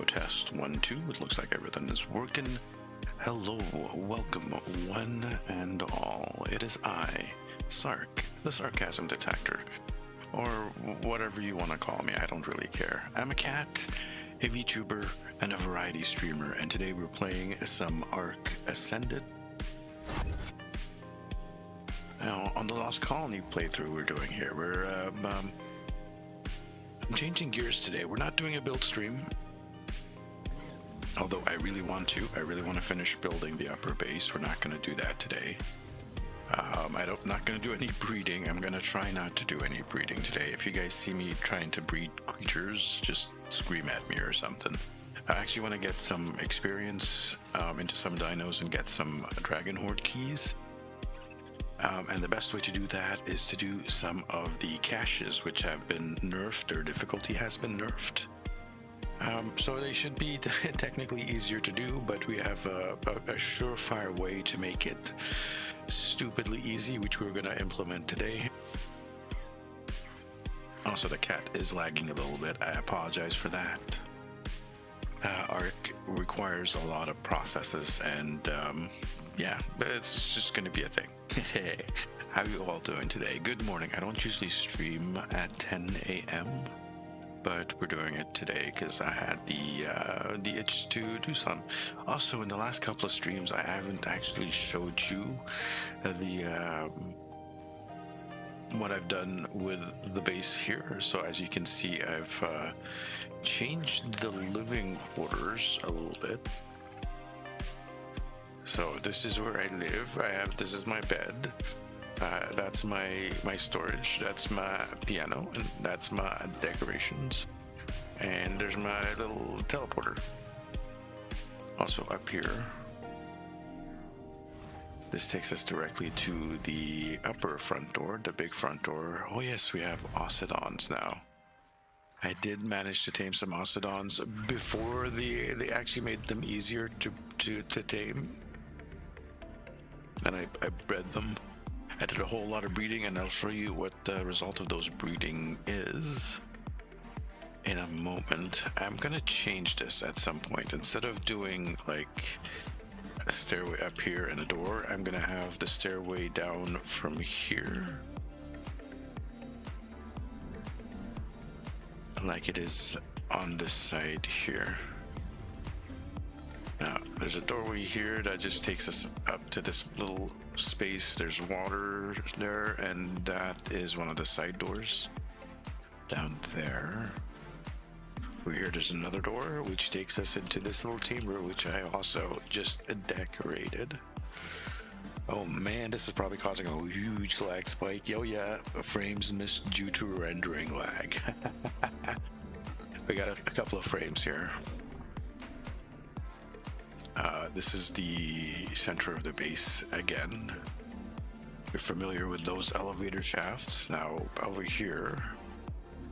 test 1 2. It looks like everything is working. Hello, welcome one and all. It is I, Sark, the Sarcasm Detector, or whatever you want to call me. I don't really care. I'm a cat, a VTuber, and a variety streamer, and today we're playing some ARK Ascended. Now, on the Lost Colony playthrough we're doing here, I'm changing gears today. We're not doing a build stream, although I really want to. I really want to finish building the upper base. We're not going to do that today. I'm not going to do any breeding. I'm going to try not to do any breeding today. If you guys see me trying to breed creatures, just scream at me or something. I actually want to get some experience into some dinos and get some Dragon Horde keys. And the best way to do that is to do some of the caches which have been nerfed. Their difficulty has been nerfed. So they should be technically easier to do, but we have a surefire way to make it stupidly easy, which we're going to implement today. Also, the cat is lagging a little bit. I apologize for that. ARK requires a lot of processes, and yeah, but it's just going to be a thing. Hey, how are you all doing today? Good morning. I don't usually stream at 10 a.m., but we're doing it today because I had the itch to do some. Also, in the last couple of streams, I haven't actually showed you what I've done with the base here. So as you can see, I've changed the living quarters a little bit. So this is where I live. This is my bed. That's my storage. That's my piano, and that's my decorations. And there's my little teleporter. Also up here. This takes us directly to the upper front door, the big front door. Oh yes, we have Ocedons now. I did manage to tame some Ocedons before they actually made them easier to tame. And I bred them. I did a whole lot of breeding, and I'll show you what the result of those breeding is in a moment. I'm gonna change this at some point. Instead of doing like a stairway up here and a door, I'm gonna have the stairway down from here, like it is on this side here. Now, there's a doorway here that just takes us up to this little space. There's water there, and that is one of the side doors down there. Over here, there's another door which takes us into this little chamber, which I also just decorated. Oh man, this is probably causing a huge lag spike. Oh yeah, frames missed due to rendering lag. We got a couple of frames here. This is the center of the base again. You're familiar with those elevator shafts. Now over here,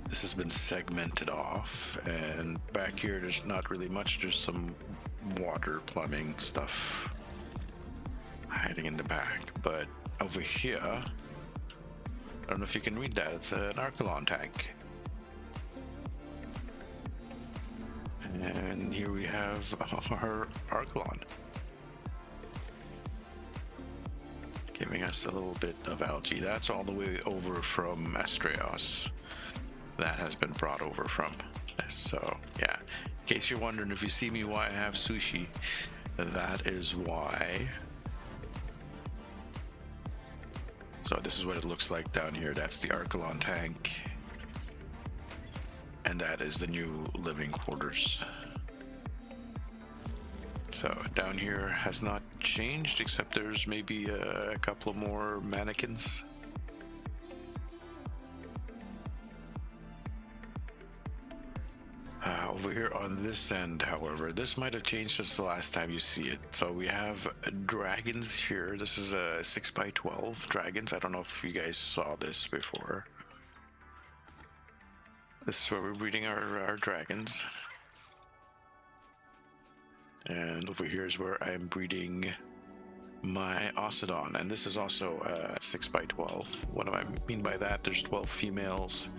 this has been segmented off, and back here there's not really much. There's some water plumbing stuff hiding in the back, but over here, I don't know if you can read that. It's an Archelon tank. And here we have our Archelon, giving us a little bit of algae. That's all the way over from Astreos. That has been brought over from. So yeah, in case you're wondering, if you see me why I have sushi, that is why. So this is what it looks like down here. That's the Archelon tank. And that is the new living quarters. So down here has not changed, except there's maybe a couple of more mannequins. Over here on this end, however, this might have changed since the last time you see it. So we have dragons here. This is a 6x12 dragons. I don't know if you guys saw this before. This is where we're breeding our dragons. And over here is where I'm breeding my Ocedon. And this is also 6x12. What do I mean by that? There's 12 females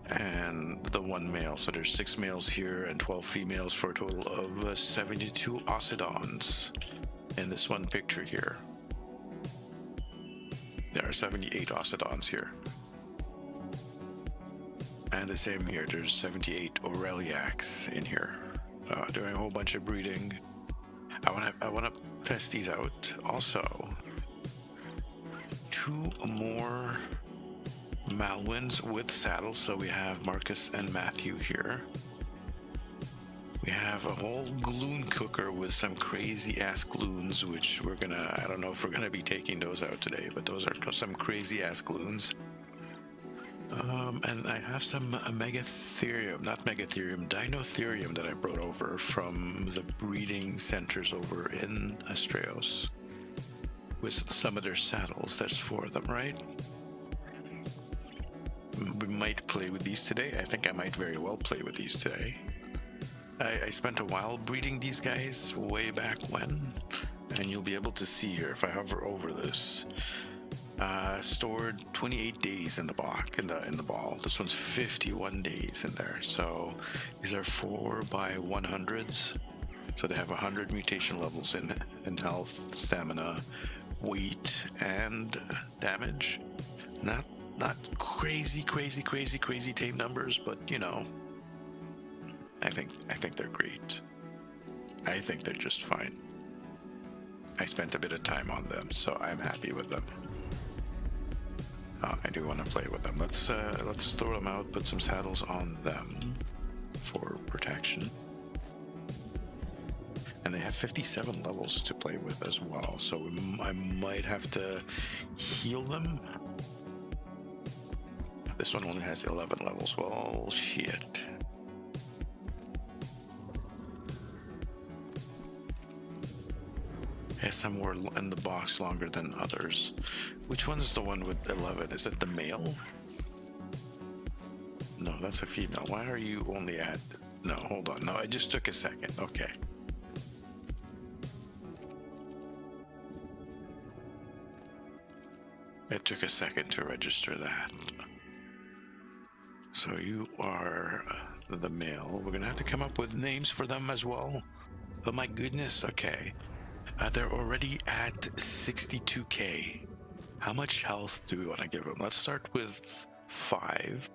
and the 1 male. So there's 6 males here and 12 females for a total of 72 Ocedons in this one picture here. There are 78 Ocedons here. And the same here, there's 78 Aureliax in here. Doing a whole bunch of breeding. I wanna test these out. Also, 2 more Malwins with saddles. So we have Marcus and Matthew here. We have a whole gloon cooker with some crazy ass gloons, which I don't know if we're gonna be taking those out today, but those are some crazy ass gloons. And I have some Dinotherium that I brought over from the breeding centers over in Astreos with some of their saddles. There's 4 of them, right? We might play with these today. I think I might very well play with these today. I spent a while breeding these guys way back when, and you'll be able to see here if I hover over this. Stored 28 days in the box in the ball. This one's 51 days in there. So these are 4x100s. So they have 100 mutation levels in health, stamina, weight, and damage. Not crazy tame numbers, but you know, I think they're great. I think they're just fine. I spent a bit of time on them, so I'm happy with them. I do want to play with them. Let's throw them out, put some saddles on them for protection. And they have 57 levels to play with as well, so I might have to heal them. This one only has 11 levels. Well, shit. Has some more in the box longer than others. Which one's the one with 11? Is it the male? No, that's a female. Why are you only at... No, hold on. No, it just took a second. Okay. It took a second to register that. So you are the male. We're gonna have to come up with names for them as well. Oh my goodness, okay. They're already at 62k. How much health do we want to give them? Let's start with 5.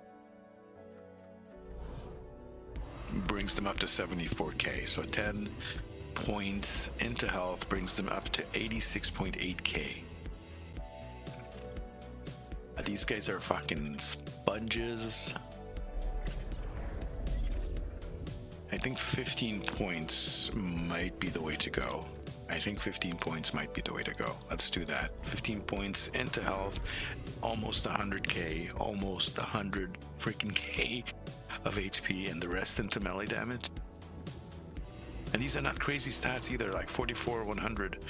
Brings them up to 74k. So 10 points into health brings them up to 86.8k. These guys are fucking sponges. I think 15 points might be the way to go. I think 15 points might be the way to go. Let's do that. 15 points into health, almost 100k, almost 100 freaking k of HP, and the rest into melee damage. And these are not crazy stats either, like 44, 100.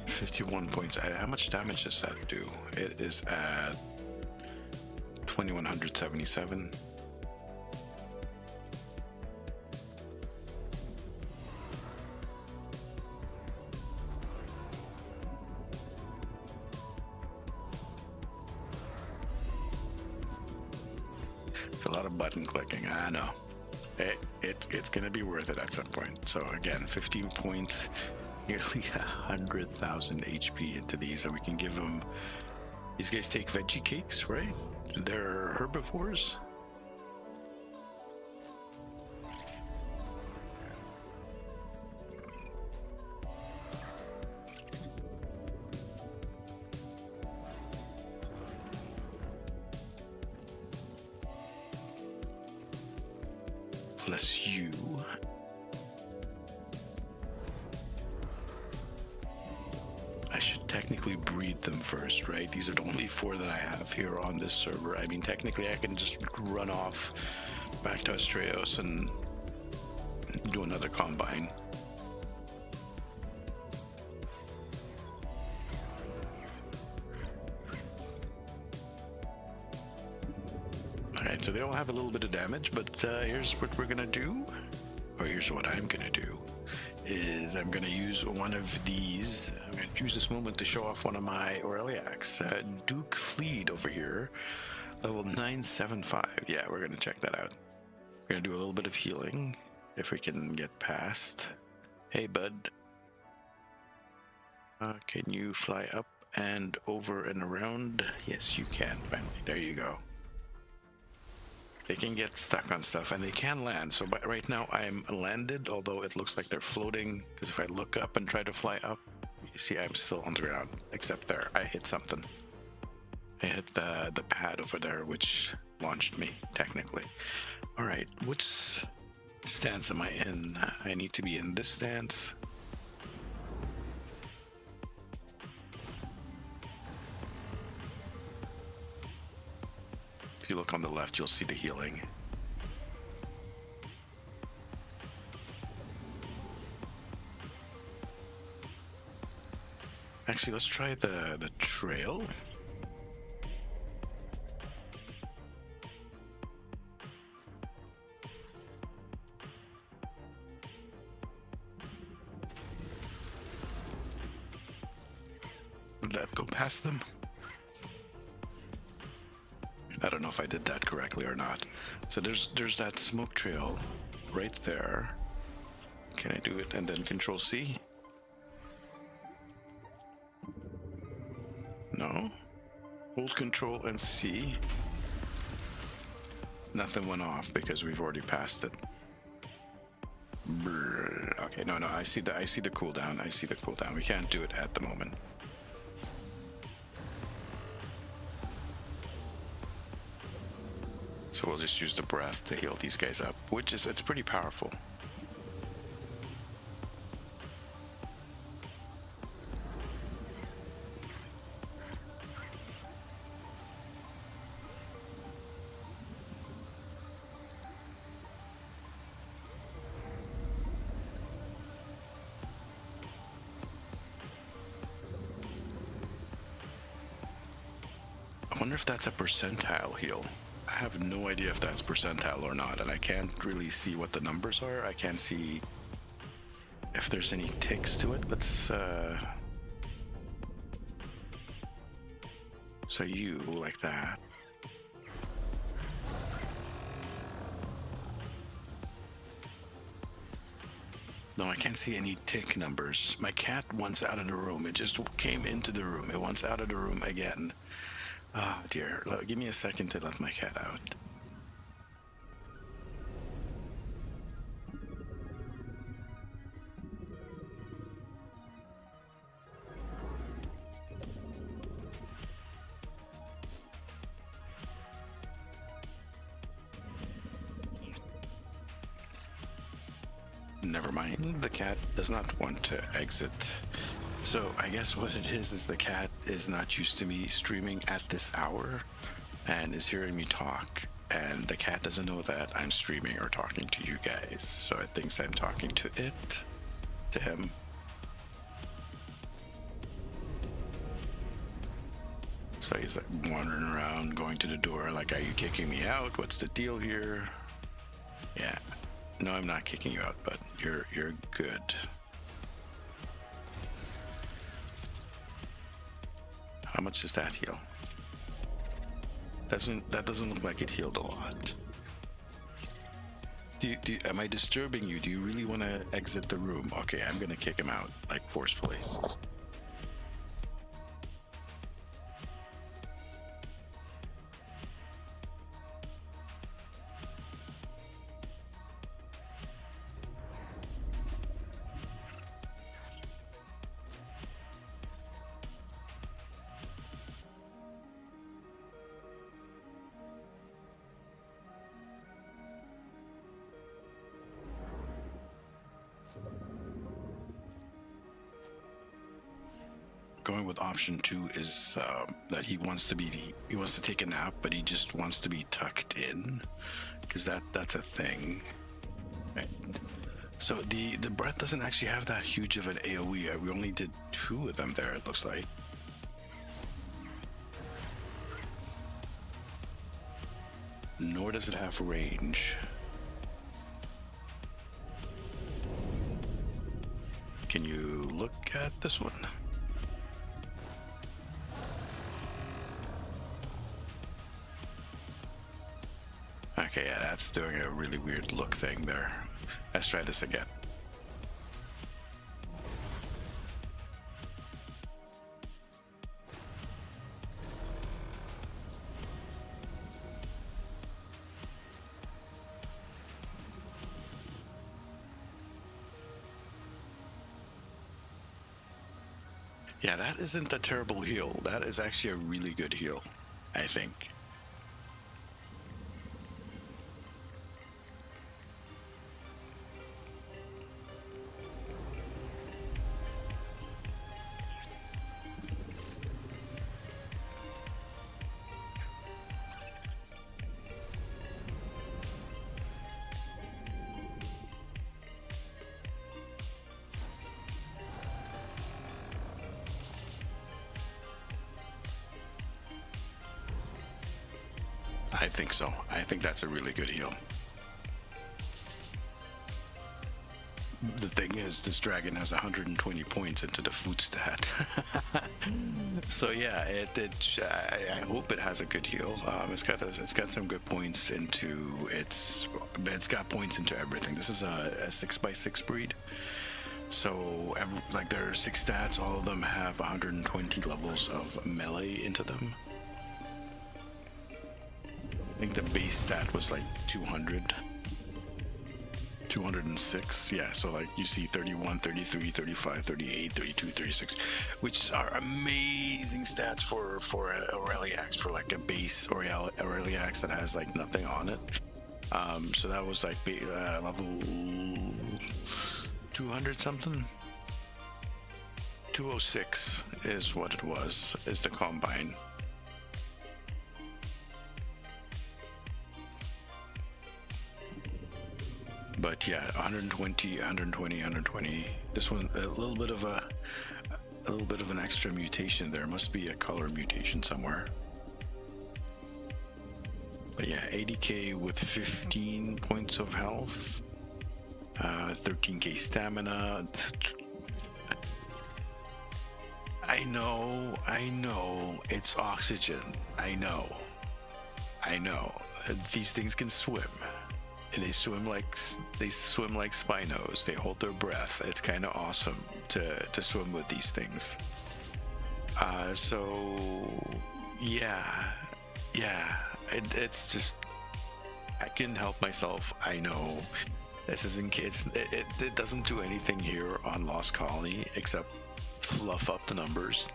$51 points. How much damage does that do? It is at 2177. It's a lot of button clicking. I know. It's gonna be worth it at some point. So again, 15 points, nearly 100,000 HP into these, and we can give them. These guys take veggie cakes, right? They're herbivores. Plus you. I should technically breed them first, right? These are the only 4 that I have here on this server. I mean, technically I can just run off back to Astreos and do another combine. Alright, so they all have a little bit of damage, but here's what we're gonna do, or here's what I'm gonna do, is I'm going to use one of these. I'm going to use this moment to show off one of my Aureliax. Duke Fleet over here, level 975. Yeah, we're going to check that out. We're going to do a little bit of healing if we can get past. Hey, bud. Can you fly up and over and around? Yes, you can. Finally, there you go. They can get stuck on stuff and they can land. So right now I'm landed, although it looks like they're floating. Because if I look up and try to fly up, you see I'm still on the ground. Except there, I hit something. I hit the pad over there, which launched me, technically. All right, which stance am I in? I need to be in this stance. If you look on the left, you'll see the healing. Actually, let's try the trail. Did that go past them? I don't know if I did that correctly or not. So there's that smoke trail right there. Can I do it and then Control C? No. Hold Control and C. Nothing went off because we've already passed it. Brr. Okay, no, I see the cooldown. I see the cooldown. We can't do it at the moment. So we'll just use the breath to heal these guys up, which is, it's pretty powerful. I wonder if that's a percentile heal. I have no idea if that's percentile or not, and I can't really see what the numbers are. I can't see if there's any ticks to it. Let's so you like that. No, I can't see any tick numbers. My cat wants out of the room. It just came into the room. It wants out of the room again. Ah, dear. Give me a second to let my cat out. Never mind. The cat does not want to exit. So I guess what it is the cat is not used to me streaming at this hour and is hearing me talk, and the cat doesn't know that I'm streaming or talking to you guys, so it thinks I'm talking to him. So he's like wandering around, going to the door like, are you kicking me out? What's the deal here? Yeah. No, I'm not kicking you out, but you're good. How much does that heal? That doesn't look like it healed a lot. Am I disturbing you? Do you really want to exit the room? Okay, I'm gonna kick him out, like forcefully. Going with option 2 is that he wants to take a nap, but he just wants to be tucked in, because that's a thing. Right. So the breath doesn't actually have that huge of an AoE. We only did 2 of them there, it looks like. Nor does it have range. look at this one. Okay, yeah, that's doing a really weird look thing there. Let's try this again. Yeah, that isn't a terrible heal. That is actually a really good heal, I think. I think so. I think that's a really good heal. The thing is, this dragon has 120 points into the food stat. So yeah, I hope it has a good heal. It's got some good points into it's got points into everything. This is a 6x6 breed. So like there are 6 stats, all of them have 120 levels of melee into them. I think the base stat was like 206. Yeah, so like you see 31, 33, 35, 38, 32, 36, which are amazing stats for Aureliax, for like a base Aureliax that has like nothing on it. So that was like level 200 something. 206 is what it was, is the combine. But yeah, 120. This one, a little bit of an extra mutation there. Must be a color mutation somewhere. But yeah, 80k with 15 points of health, 13k stamina. I know, it's oxygen. I know. These things can swim. And they swim like Spinos. They hold their breath. It's kind of awesome to swim with these things. So yeah, it's just I couldn't help myself. I know this isn't kids. It doesn't do anything here on Lost Colony except fluff up the numbers.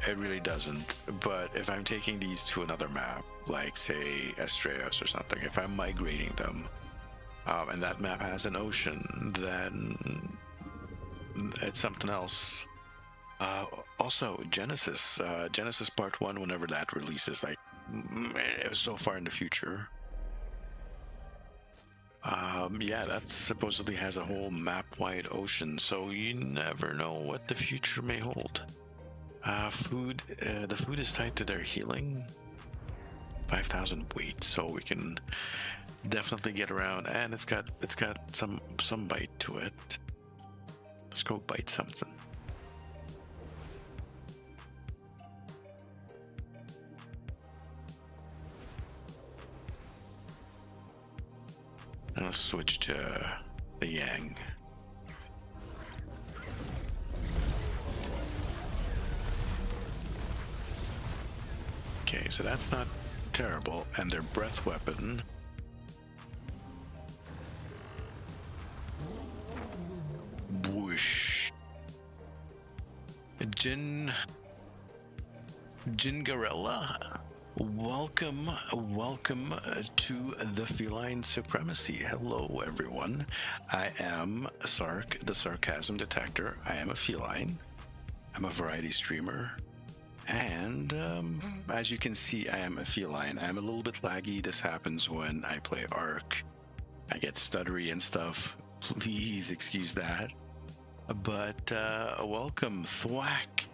It really doesn't. But if I'm taking these to another map, like say Estrellas or something, if I'm migrating them, and that map has an ocean, then it's something else. Also, Genesis Part 1, whenever that releases, like it was so far in the future. Yeah, that supposedly has a whole map-wide ocean, so you never know what the future may hold. Food. The food is tied to their healing. 5,000 weight, so we can definitely get around, and it's got some bite to it. Let's go bite something. And let's switch to the Yang. Okay, so that's not terrible. And their breath weapon. Whoosh. Jingarella. Welcome to the Feline Supremacy. Hello, everyone. I am Sark, the Sarcasm Detector. I am a feline. I'm a variety streamer. And as you can see, I am a feline. I'm a little bit laggy. This happens when I play ARK. I get stuttery and stuff. Please excuse that. But welcome, Thwack.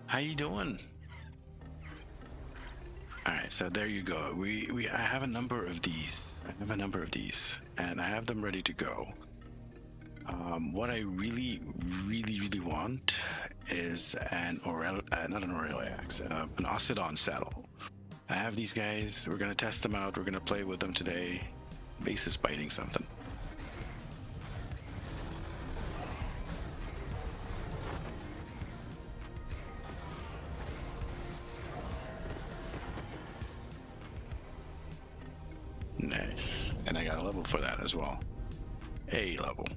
How you doing? All right, so there you go. I have a number of these. And I have them ready to go. What I really, really, really want is not an Aureliax, an Occidon saddle. I have these guys. We're gonna test them out. We're gonna play with them today. Base is biting something. Nice. And I got a level for that as well. A level.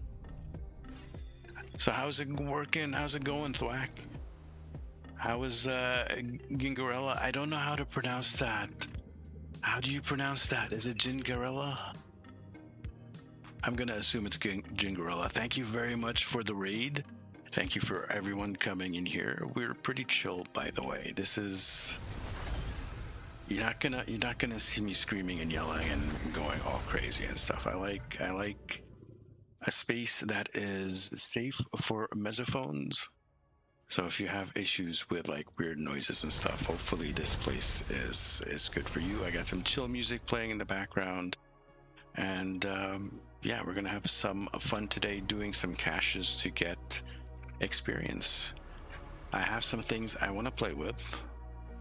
So how's it working? How's it going, Thwack? How is Gingarella? I don't know how to pronounce that. How do you pronounce that? Is it Gingarella? I'm gonna assume it's Gingarella. Thank you very much for the raid. Thank you for everyone coming in here. We're pretty chill, by the way. This is... You're not gonna see me screaming and yelling and going all crazy and stuff. I like a space that is safe for mesophones. So if you have issues with like weird noises and stuff, hopefully this place is good for you. I got some chill music playing in the background, and yeah, we're gonna have some fun today doing some caches to get experience. I have some things I want to play with,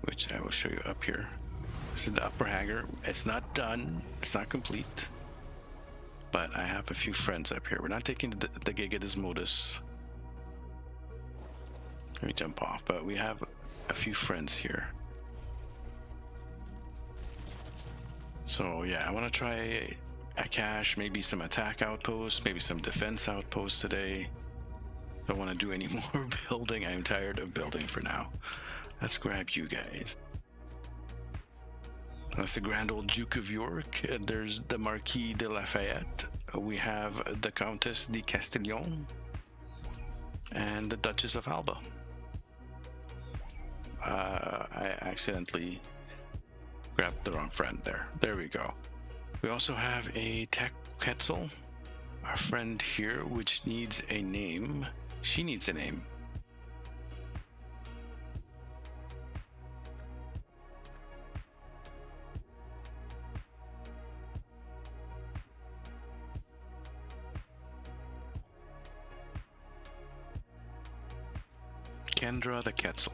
which I will show you up here. This is the upper hangar. It's not done. It's not complete. But I have a few friends up here. We're not taking the Giga modus. Let me jump off. But we have a few friends here. So yeah, I want to try a cache, maybe some attack outposts, maybe some defense outposts today. Don't want to do any more building. I'm tired of building for now. Let's grab you guys. That's the Grand Old Duke of York. There's the Marquis de Lafayette. We have the Countess de Castillon and the Duchess of Alba. I accidentally grabbed the wrong friend there. There we go. We also have a Tech Quetzal, our friend here, which needs a name. She needs a name. Kendra the Quetzal.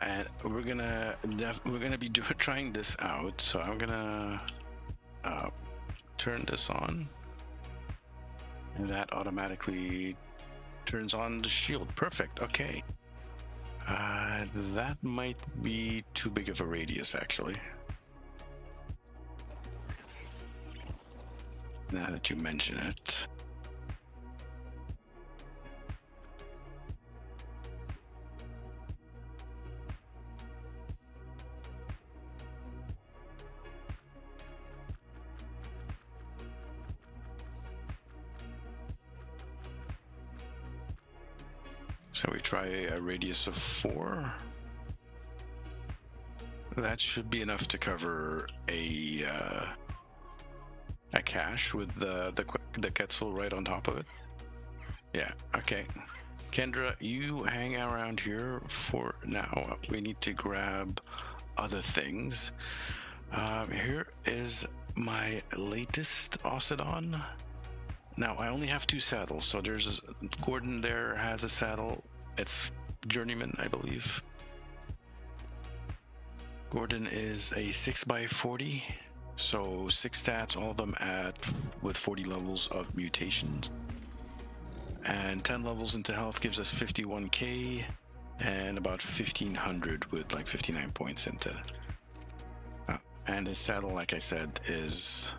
And we're gonna be trying this out. So I'm gonna turn this on, and that automatically turns on the shield. Perfect. Okay. That might be too big of a radius, actually. Now that you mention it. So we try a radius of 4. That should be enough to cover a cache with the Quetzal right on top of it. Yeah, okay. Kendra, you hang around here for now. We need to grab other things. Here is my latest Occidon. Now, I only have 2 saddles, so there's Gordon there has a saddle. It's Journeyman, I believe. Gordon is a 6x40, so 6 stats, all of them with 40 levels of mutations. And 10 levels into health gives us 51k, and about 1500 with like 59 points into. And his saddle, like I said, is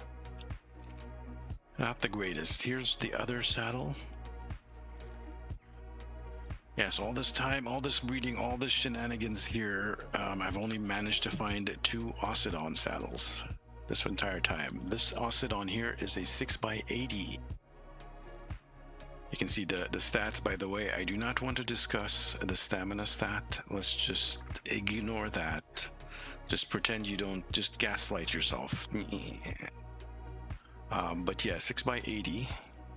not the greatest. Here's the other saddle. Yes, all this time, all this breeding, all this shenanigans here, I've only managed to find 2 Occidon saddles this entire time. This Occidon here is a 6x80. You can see the stats, by the way. I do not want to discuss the stamina stat. Let's just ignore that. Just pretend you don't, just gaslight yourself. But yeah, 6x80.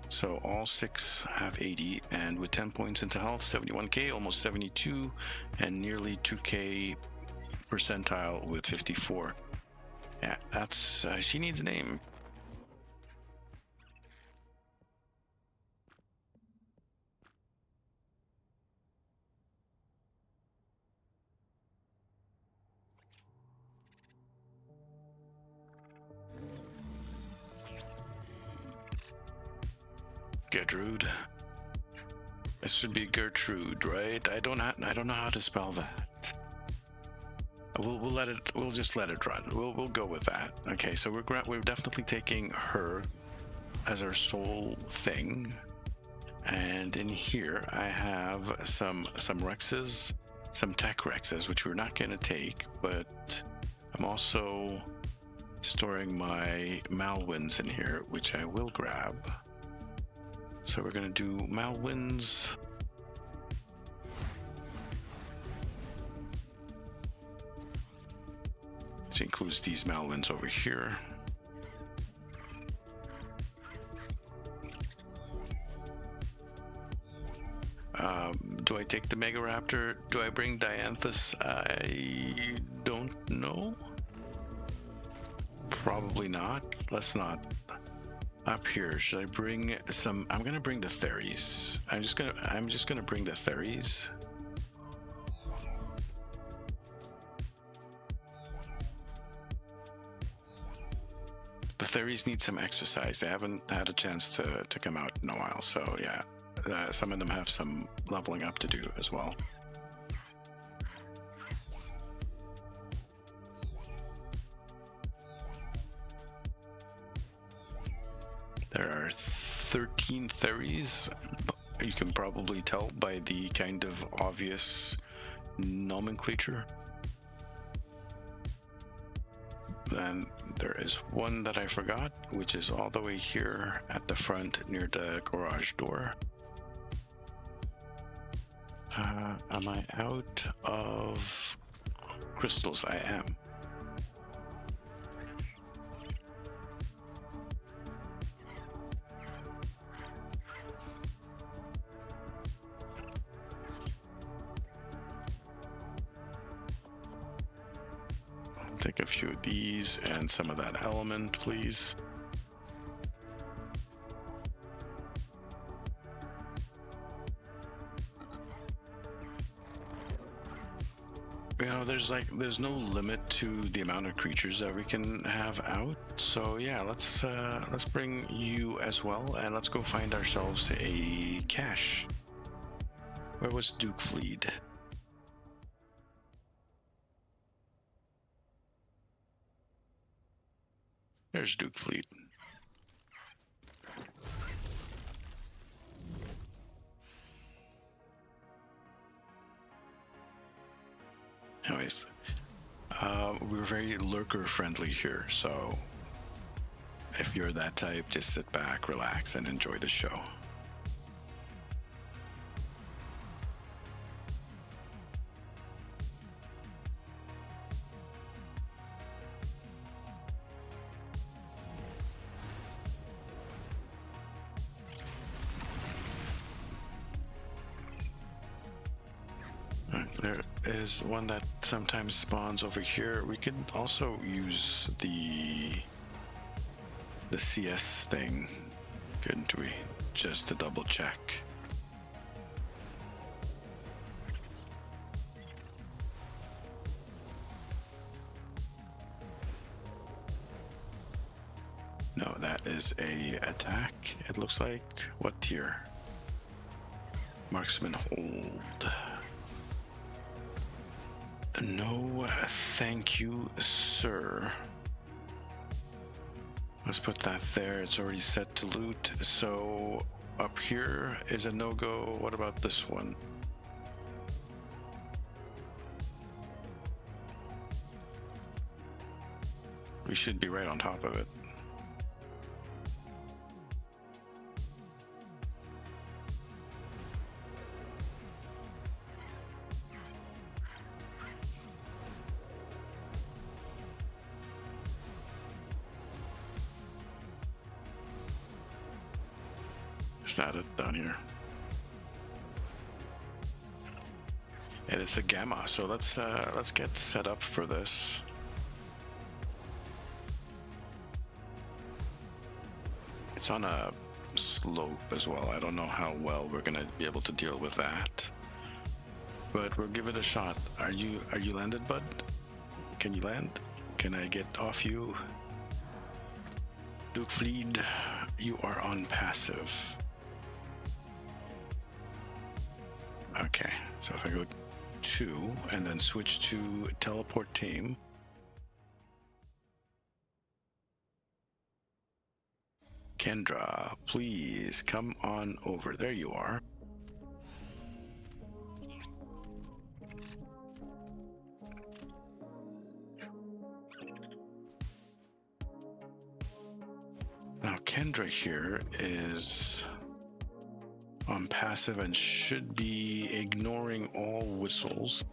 So all 6 have 80, and with 10 points into health, 71k, almost 72, and nearly 2k percentile with 54. Yeah, that's she needs a name. Gertrude. This should be Gertrude, right? I don't know how to spell that. We'll just let it run. We'll go with that. Okay, so we're definitely taking her as our sole thing. And in here I have some Rexes, some tech Rexes, which we're not going to take, but I'm also storing my Malwins in here, which I will grab. So we're going to do Malwins. Which includes these Malwins over here. Do I take the Mega Raptor? Do I bring Dianthus? I don't know. Probably not. Let's not. Up here, should I bring some? I'm gonna bring the Theres. I'm just gonna bring the Theres. The Theres need some exercise. They haven't had a chance to come out in a while, so yeah. Some of them have some leveling up to do as well. There are 13 Theres. You can probably tell by the kind of obvious nomenclature. Then there is one that I forgot, which is all the way here at the front near the garage door. Am I out of crystals? I am. I'll take a few of these and some of that element, please. You know, there's no limit to the amount of creatures that we can have out. So yeah, let's bring you as well, and let's go find ourselves a cache. Where was Duke Fleet? There's Duke Fleet. Anyways, we're very lurker friendly here, so if you're that type, just sit back, relax, and enjoy the show. There is one that sometimes spawns over here. We could also use the CS thing, couldn't we? Just to double check. No, that is a attack, it looks like. What tier? Marksman hold. No, thank you, sir. Let's put that there. It's already set to loot. So up here is a no-go. What about this one? We should be right on top of it. At it down here, and it's a gamma, so let's get set up for this. It's on a slope as well. I don't know how well we're gonna be able to deal with that, but we'll give it a shot. Are you landed, bud? Can you land? Can I get off you? Duke Fleet, you are on passive. So if I go 2 and then switch to teleport team. Kendra, please come on over. There you are. Now Kendra here is on passive and should be ignoring all whistles.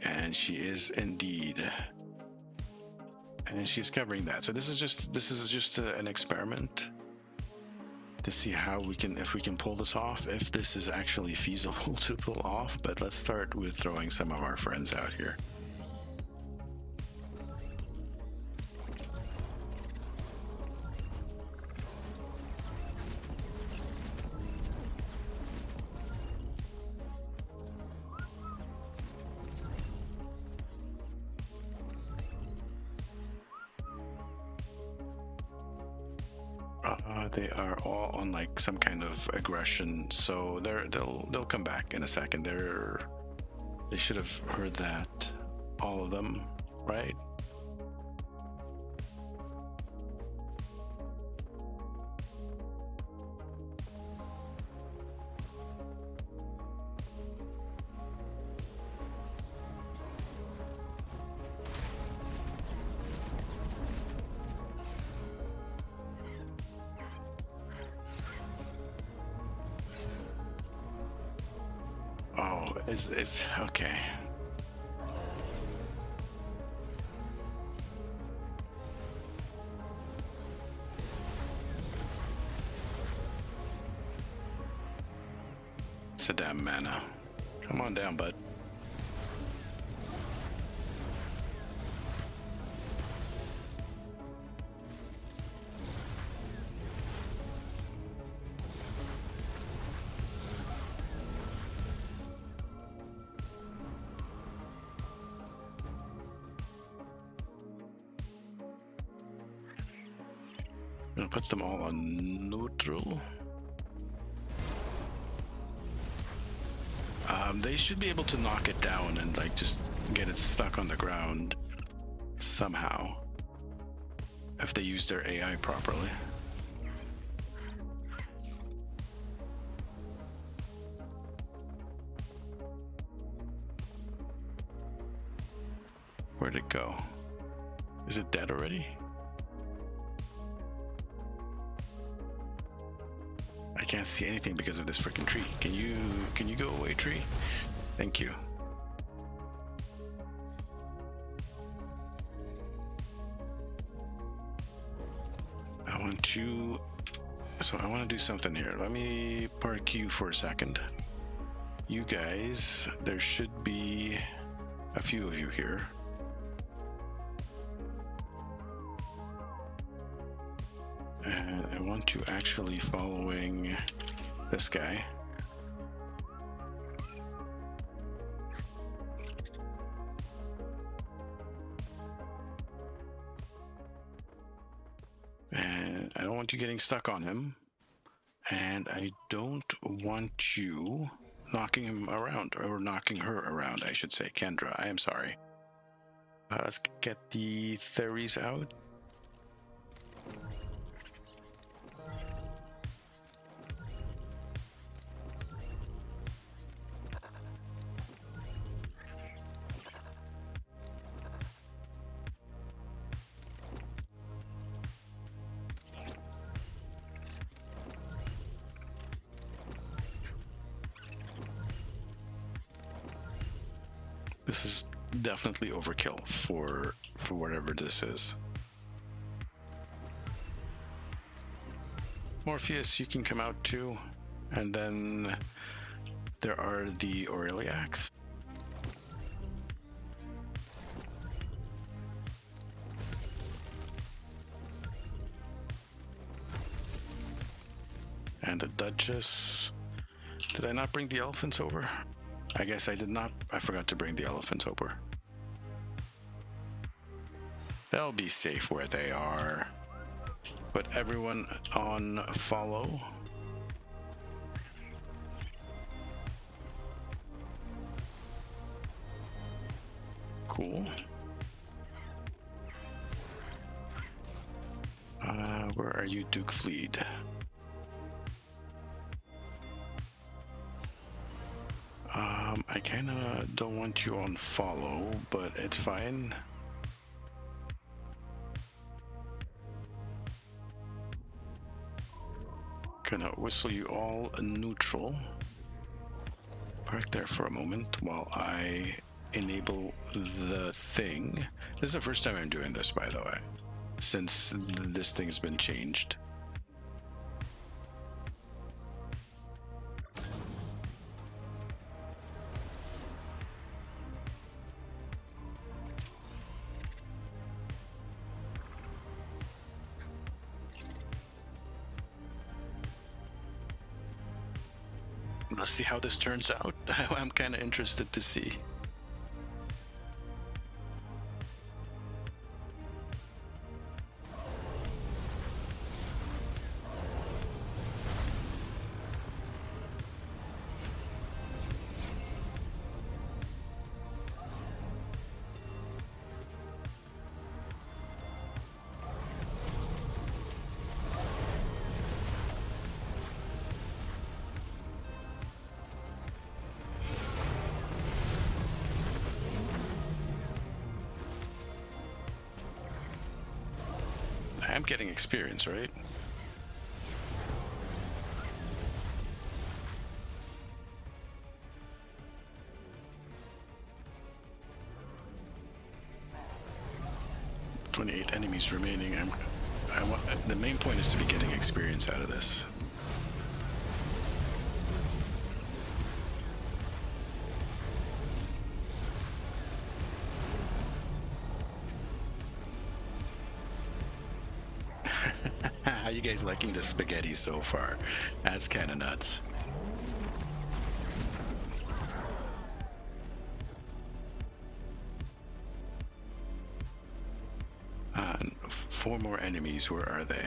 And she is indeed, and she's covering that. So this is just an experiment to see how we can, if we can pull this off, if this is actually feasible to pull off. But let's start with throwing some of our friends out here. They are all on like some kind of aggression, so they'll come back in a second. They should have heard that, all of them, right? It's okay. It's a damn mana. Come on down, bud. I'll put them all on neutral. They should be able to knock it down and like just get it stuck on the ground somehow if they use their AI properly. Where'd it go? Is it dead already? I can't see anything because of this freaking tree. Can you go away, tree? Thank you. I want to do something here. Let me park you for a second. You guys, there should be a few of you here. And I want you actually following this guy. And I don't want you getting stuck on him. And I don't want you knocking him around, or knocking her around, I should say. Kendra, I am sorry. Let's get the theories out. This is definitely overkill for whatever this is. Morpheus, you can come out too. And then there are the Aureliax. And the Duchess. Did I not bring the elephants over? I guess I did not. I forgot to bring the elephants over. They'll be safe where they are. Put everyone on follow. Cool. Where are you, Duke Fleet? I kinda don't want you on follow, but it's fine. Gonna whistle you all neutral. Park there for a moment while I enable the thing. This is the first time I'm doing this, by the way, since this thing's been changed. Let's see how this turns out. I'm kind of interested to see. I'm getting experience, right? "28 enemies remaining." The main point is to be getting experience out of this. How you guys liking the spaghetti so far? That's kind of nuts. Four more enemies. Where are they?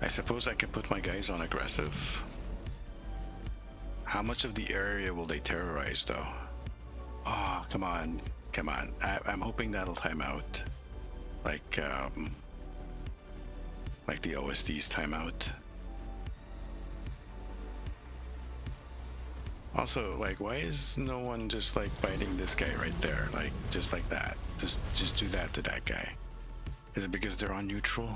I suppose I could put my guys on aggressive. How much of the area will they terrorize, though? Oh, come on. Come on. I'm hoping that'll time out. Like the OSD's timeout. Also, like, why is no one just like biting this guy right there? Like, just like that. Just do that to that guy. Is it because they're on neutral?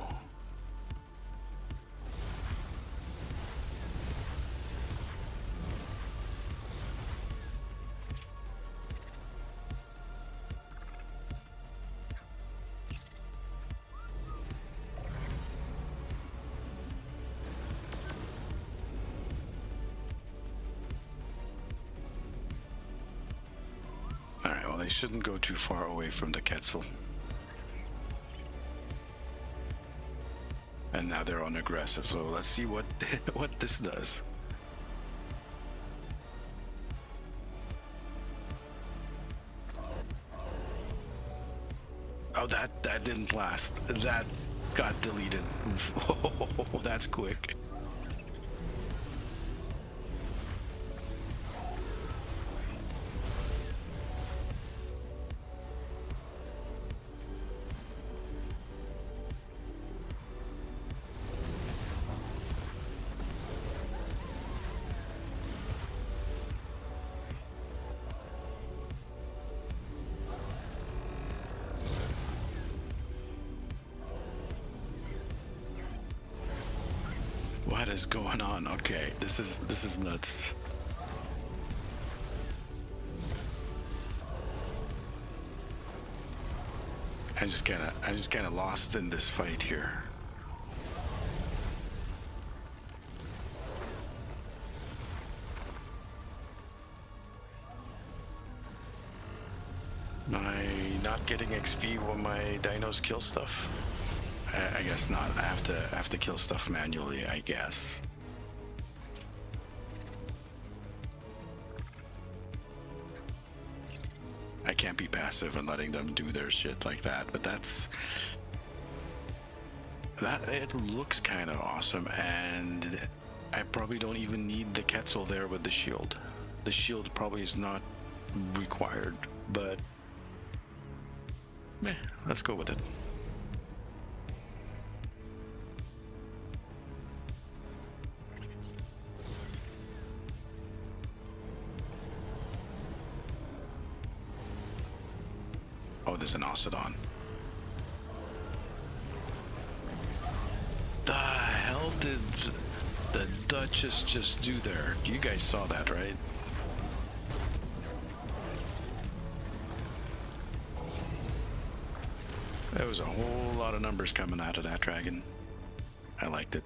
Alright, well, they shouldn't go too far away from the Quetzal. And now they're on aggressive, so let's see what what this does. Oh, that didn't last. That got deleted. Oh, that's quick. What is going on? Okay, this is nuts. I just kind of lost in this fight here. Am I not getting XP when my dinos kill stuff? I guess not. I have to kill stuff manually, I guess. I can't can't be passive and letting them do their shit like that. But it looks kind of awesome, and I probably don't even need the Quetzal there with the shield. The shield probably is not required, but let's go with it. Oh, there's an Ocedon. The hell did the Duchess just do there? You guys saw that, right? There was a whole lot of numbers coming out of that dragon. I liked it.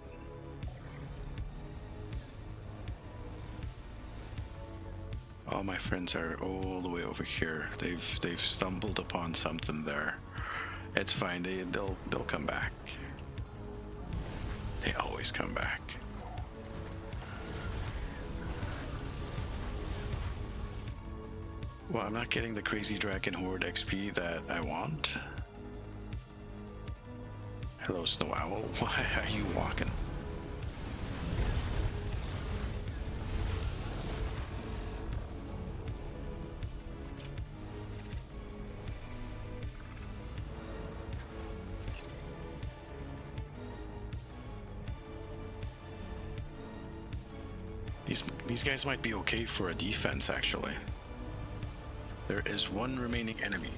All my friends are all the way over here. They've stumbled upon something there. It's fine. They'll come back. They always come back. Well, I'm not getting the crazy dragon horde XP that I want. Hello, Snow Owl. Why are you walking? These guys might be okay for a defense, actually. There is one remaining enemy.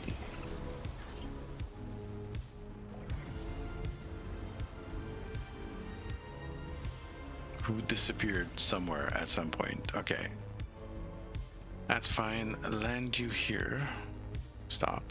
Who disappeared somewhere at some point. Okay. That's fine. Land you here. Stop.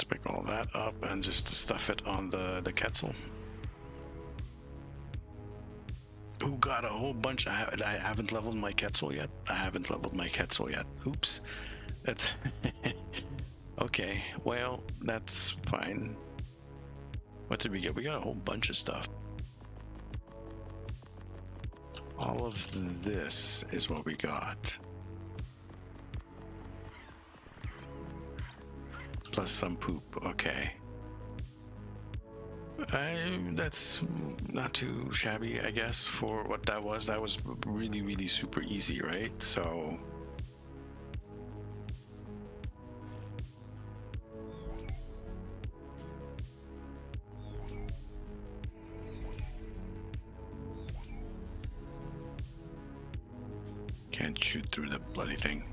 Pick all that up and just stuff it on the Quetzal. Who got a whole bunch? I haven't leveled my Quetzal yet. Oops. That's okay. Well, that's fine. What did we get? We got a whole bunch of stuff. All of this is what we got. Plus some poop. Okay. That's not too shabby, I guess, for what that was. That was really, really super easy, right? So can't shoot through the bloody thing.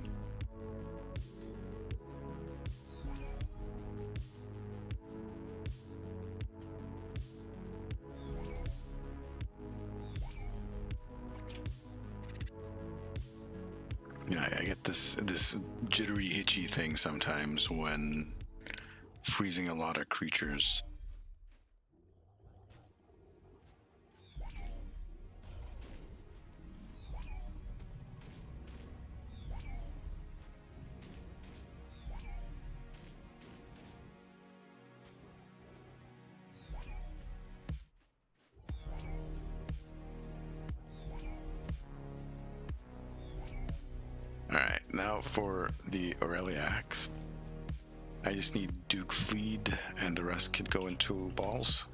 Yeah, I get this jittery, itchy thing sometimes when freezing a lot of creatures. Alright, now for the Aureliax. I just need Duke Fleed and the rest could go into balls.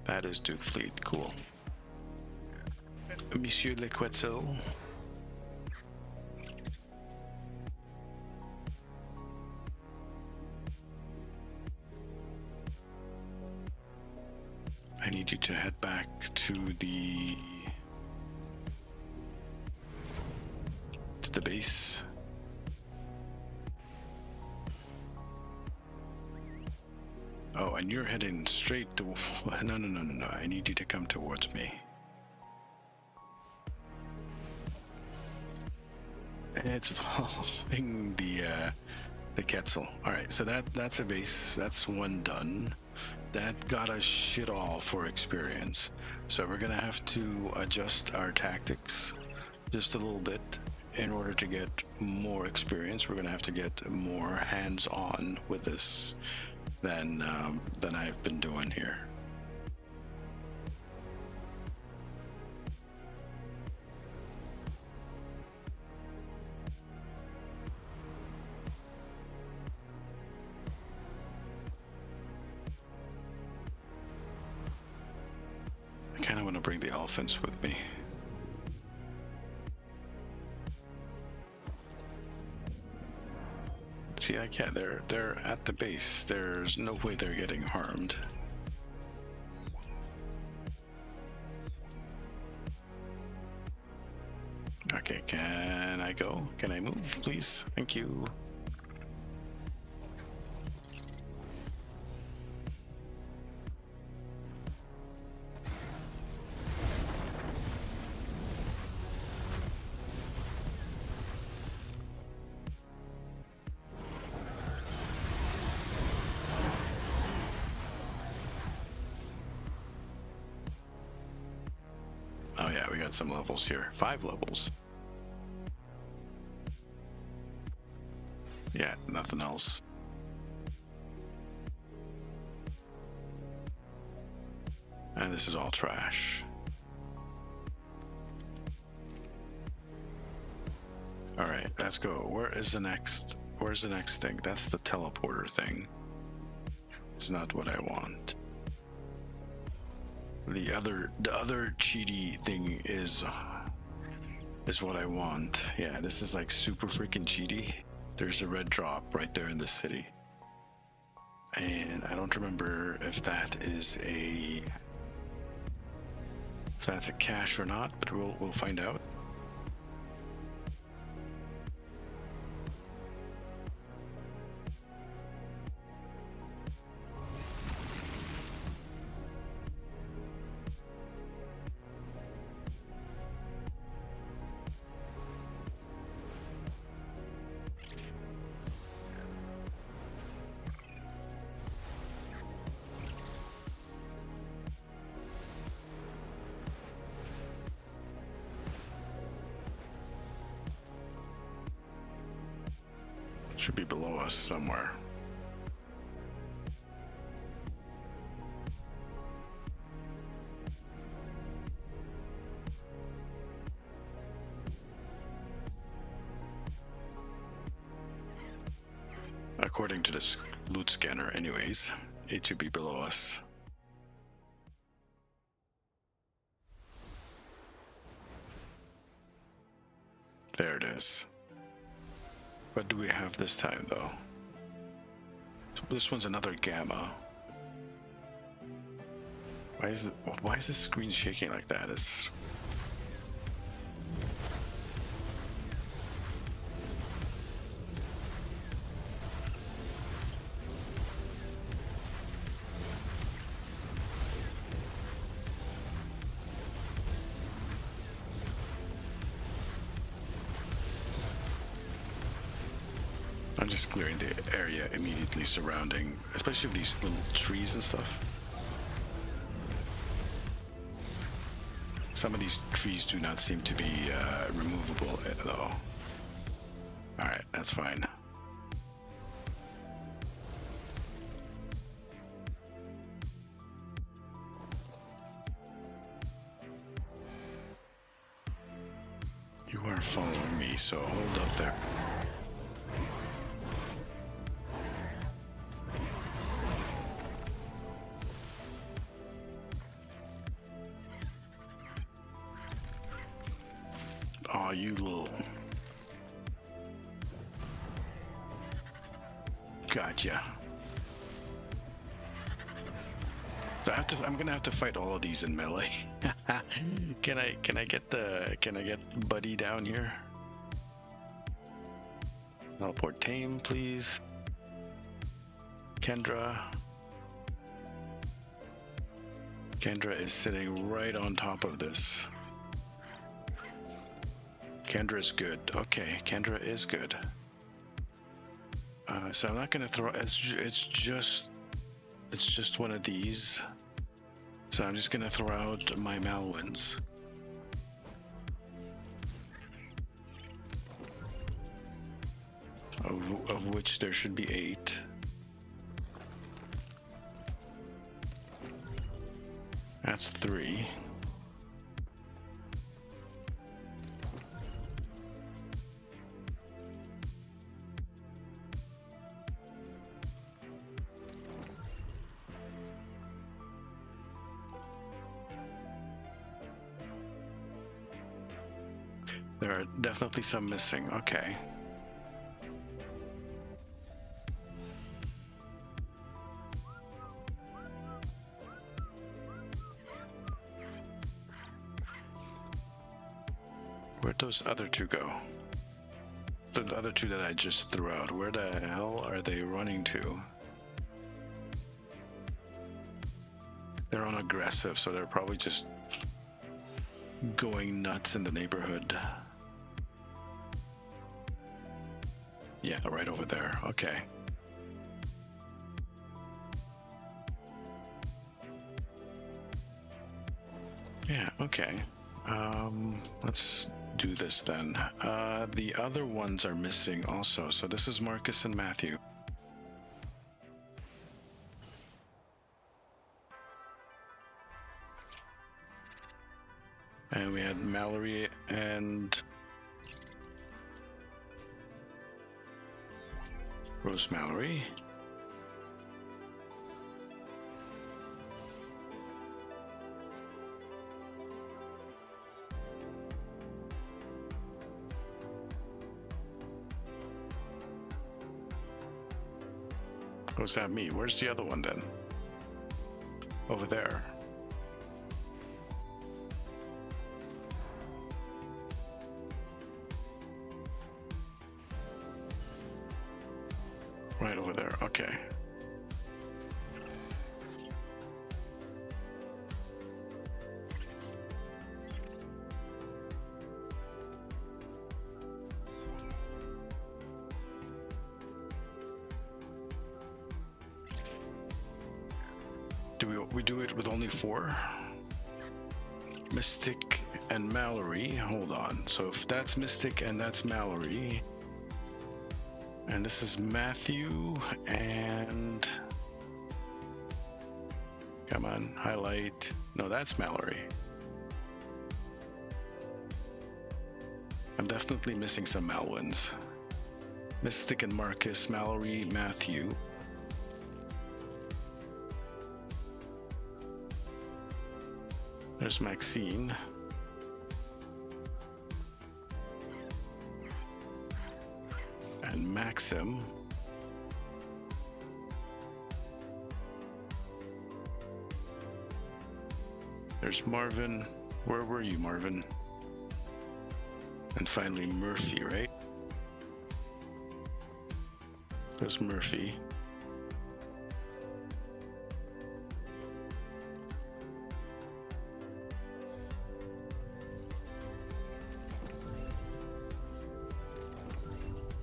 That is Duke Fleet, cool. Monsieur Le Quetzal. I need you to head back to the to the base. Oh, and you're heading straight to... No. I need you to come towards me. It's following the Quetzal. All right, so that's a base. That's one done. That got us shit all for experience. So we're gonna have to adjust our tactics just a little bit in order to get more experience. We're gonna have to get more hands-on with this than I've been doing here. I kind of want to bring the elephants with me. See, I can't. They're at the base. There's no way they're getting harmed. Okay, can I go? Can I move, please? Thank you. Oh yeah, we got some levels here. 5 levels. Yeah, nothing else. And this is all trash. All right, let's go. Where's the next thing? That's the teleporter thing. It's not what I want. The other cheaty thing is what I want. Yeah, this is like super freaking cheaty. There's a red drop right there in the city. And I don't remember if that's a cache or not, but we'll find out. Should be below us somewhere. According to this loot scanner anyways, it should be below us. There it is. What do we have this time, though? This one's another gamma. Why is this screen shaking like that? It's... I'm just clearing the area immediately surrounding, especially with these little trees and stuff. Some of these trees do not seem to be removable though. Alright, that's fine. You are following me, so hold up there. Oh, you little... Gotcha. So I'm gonna have to fight all of these in melee. Can I get Buddy down here? Teleport tame, please. Kendra. Kendra is sitting right on top of this. Kendra is good. Okay, Kendra is good. So I'm not gonna throw. It's just one of these. So I'm just gonna throw out my Malwins. Of which there should be 8. That's 3. There are definitely some missing. Okay. Where'd those other 2 go? The other 2 that I just threw out, where the hell are they running to? They're on aggressive, so they're probably just going nuts in the neighborhood. Yeah, right over there. Okay. Yeah, okay. Let's do this then. The other ones are missing also. So this is Marcus and Matthew. And we had Mallory and Rose Mallory. What's that mean? Where's the other one then? Over there. Right over there. Okay. We do it with only 4? Mystic and Mallory. Hold on. So if that's Mystic and that's Mallory, and this is Matthew and come on, highlight. No, that's Mallory. I'm definitely missing some Malwins. Mystic and Marcus, Mallory, Matthew. There's Maxine. And Maxim. There's Marvin. Where were you, Marvin? And finally Murphy, right? There's Murphy.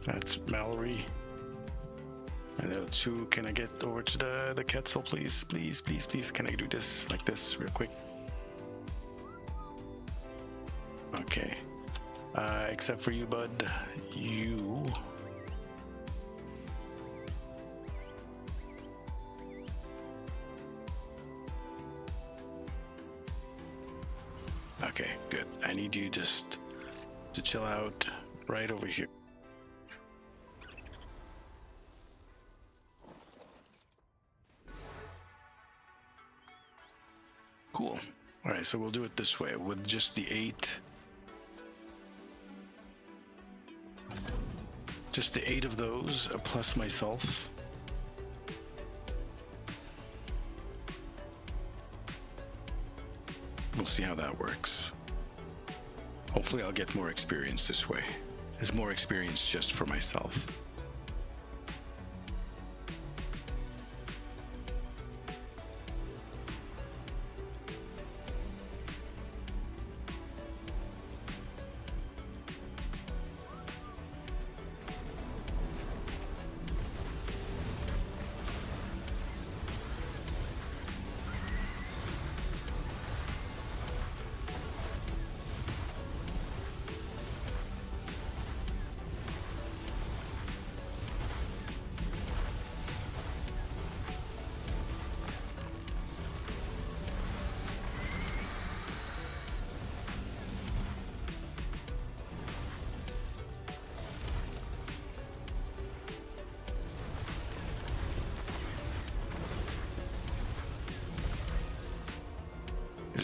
That's Mallory. And the other 2, can I get over to the Quetzal, please? Please, please, please. Can I do this like this real quick? Okay. Except for you, bud. You. Okay, good. I need you just to chill out right over here. Cool. All right, so we'll do it this way with just the 8. Just the 8 of those, plus myself. We'll see how that works. Hopefully I'll get more experience this way. There's more experience just for myself.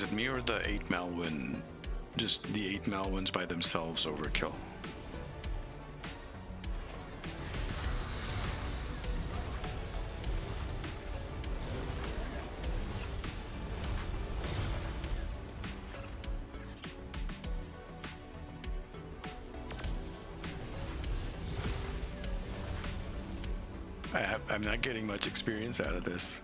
Is it me or the 8 Malwyn? Just the 8 Malwyns by themselves overkill? I'm not getting much experience out of this.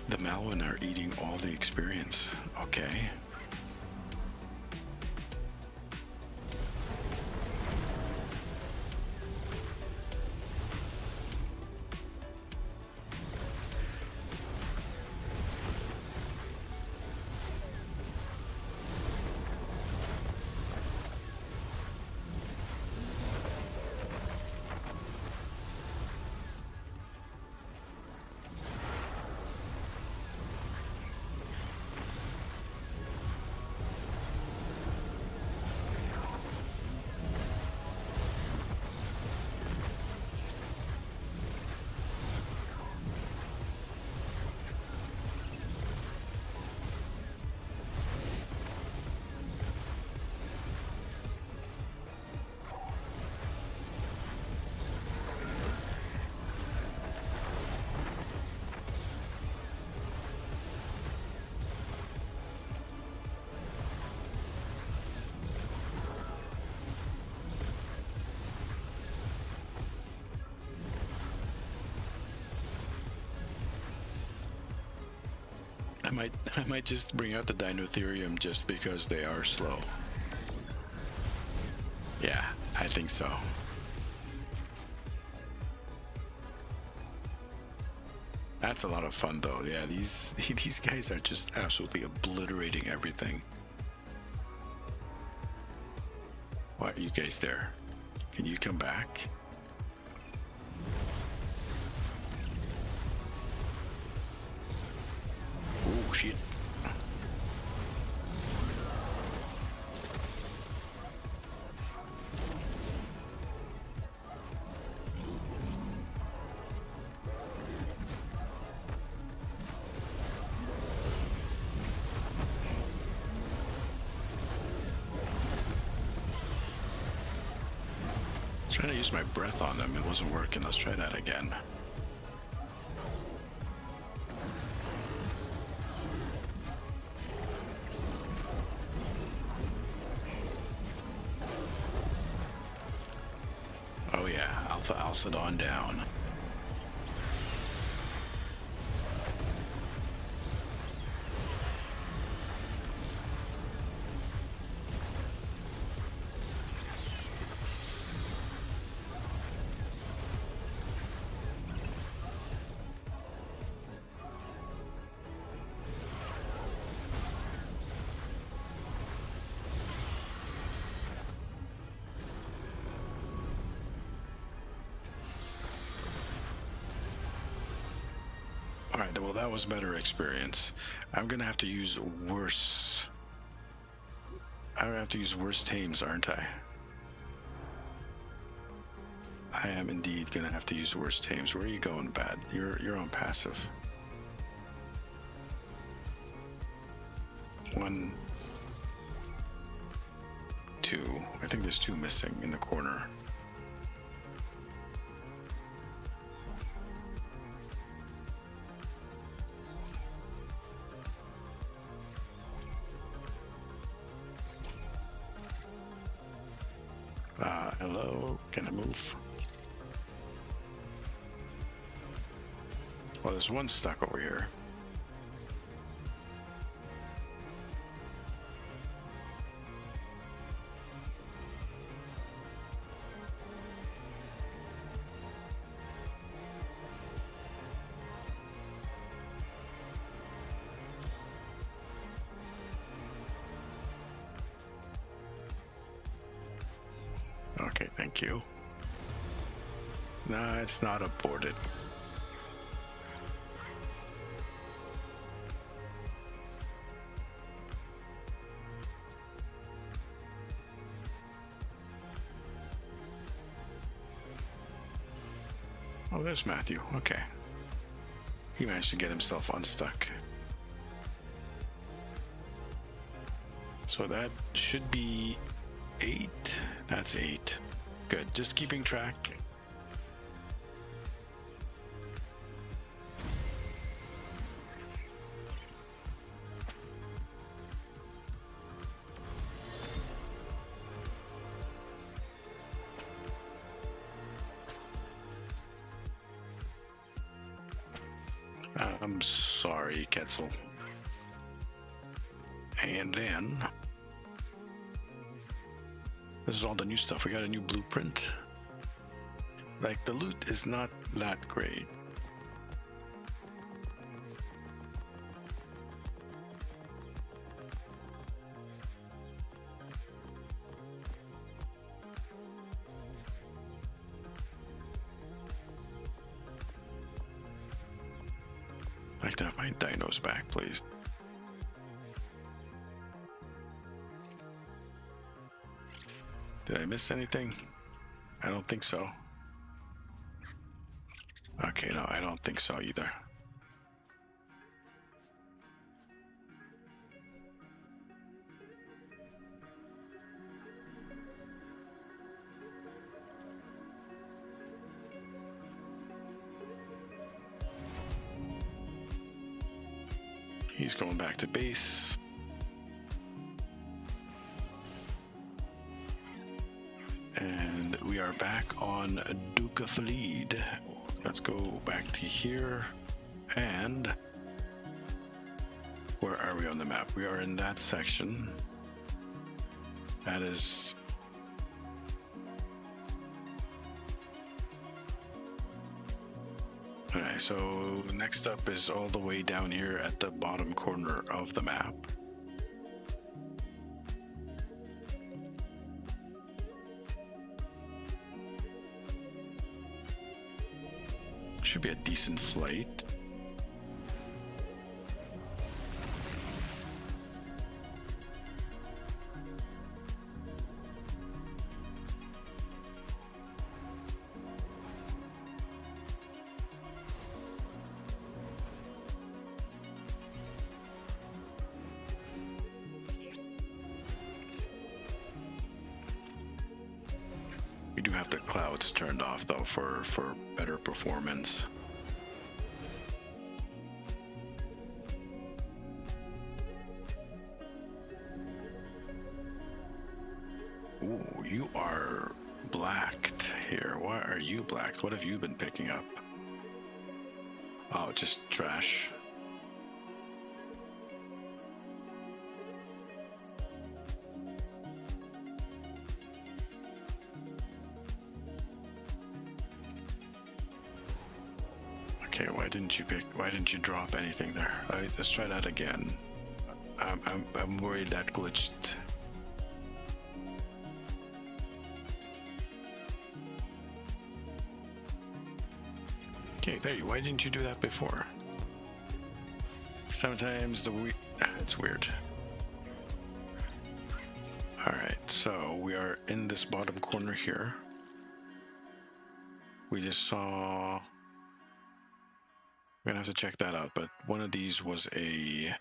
The Malwyn are eating all the experience. Okay. I might just bring out the Dinotherium just because they are slow. Yeah, I think so. That's a lot of fun though. Yeah, these guys are just absolutely obliterating everything. Why are you guys there? Can you come back? Oh shit. Trying to use my breath on them, it wasn't working. Let's try that again. Oh yeah, Alpha Alcedon down. Alright, well that was better experience. I'm gonna have to use worse. I'm gonna have to use worse tames, aren't I? I am indeed gonna have to use worse tames. Where are you going, Bad? You're on passive. 1, 2. I think there's 2 missing in the corner. Hello, can I move? Well, there's one stuck over here. Okay, thank you. Nah, it's not aborted. Oh, there's Matthew. Okay. He managed to get himself unstuck. So that should be 8. That's 8. Good. Just keeping track. I'm sorry, Ketzel. And then this is all the new stuff. We got a new blueprint. Like, the loot is not that great. I'd like to have my dinos back, please. Did I miss anything? I don't think so. Okay, no, I don't think so either. He's going back to base. And we are back on Duke of Lead. Let's go back to here. And where are we on the map? We are in that section. That is... Alright, so next up is all the way down here at the bottom corner of the map. Should be a decent flight. We do have the clouds turned off though for better performance. Ooh, you are blacked here. Why are you blacked? What have you been picking up? Oh, just trash. Okay, why didn't you drop anything there? Let's try that again. I'm worried that glitched. Okay, there you. Why didn't you do that before? Sometimes it's weird. All right, so we are in this bottom corner here. We just saw. We're gonna have to check that out, but one of these was a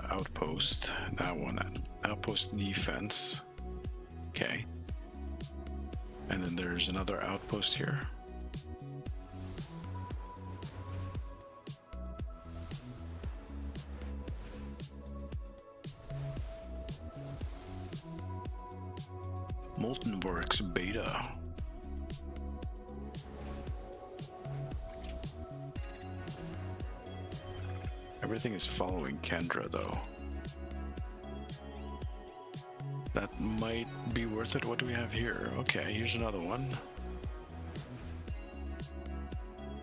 outpost. That one, outpost defense. Okay. And then there's another outpost here. Molten Works Beta. Everything is following Kendra though. That might be worth it. What do we have here? Okay, here's another one.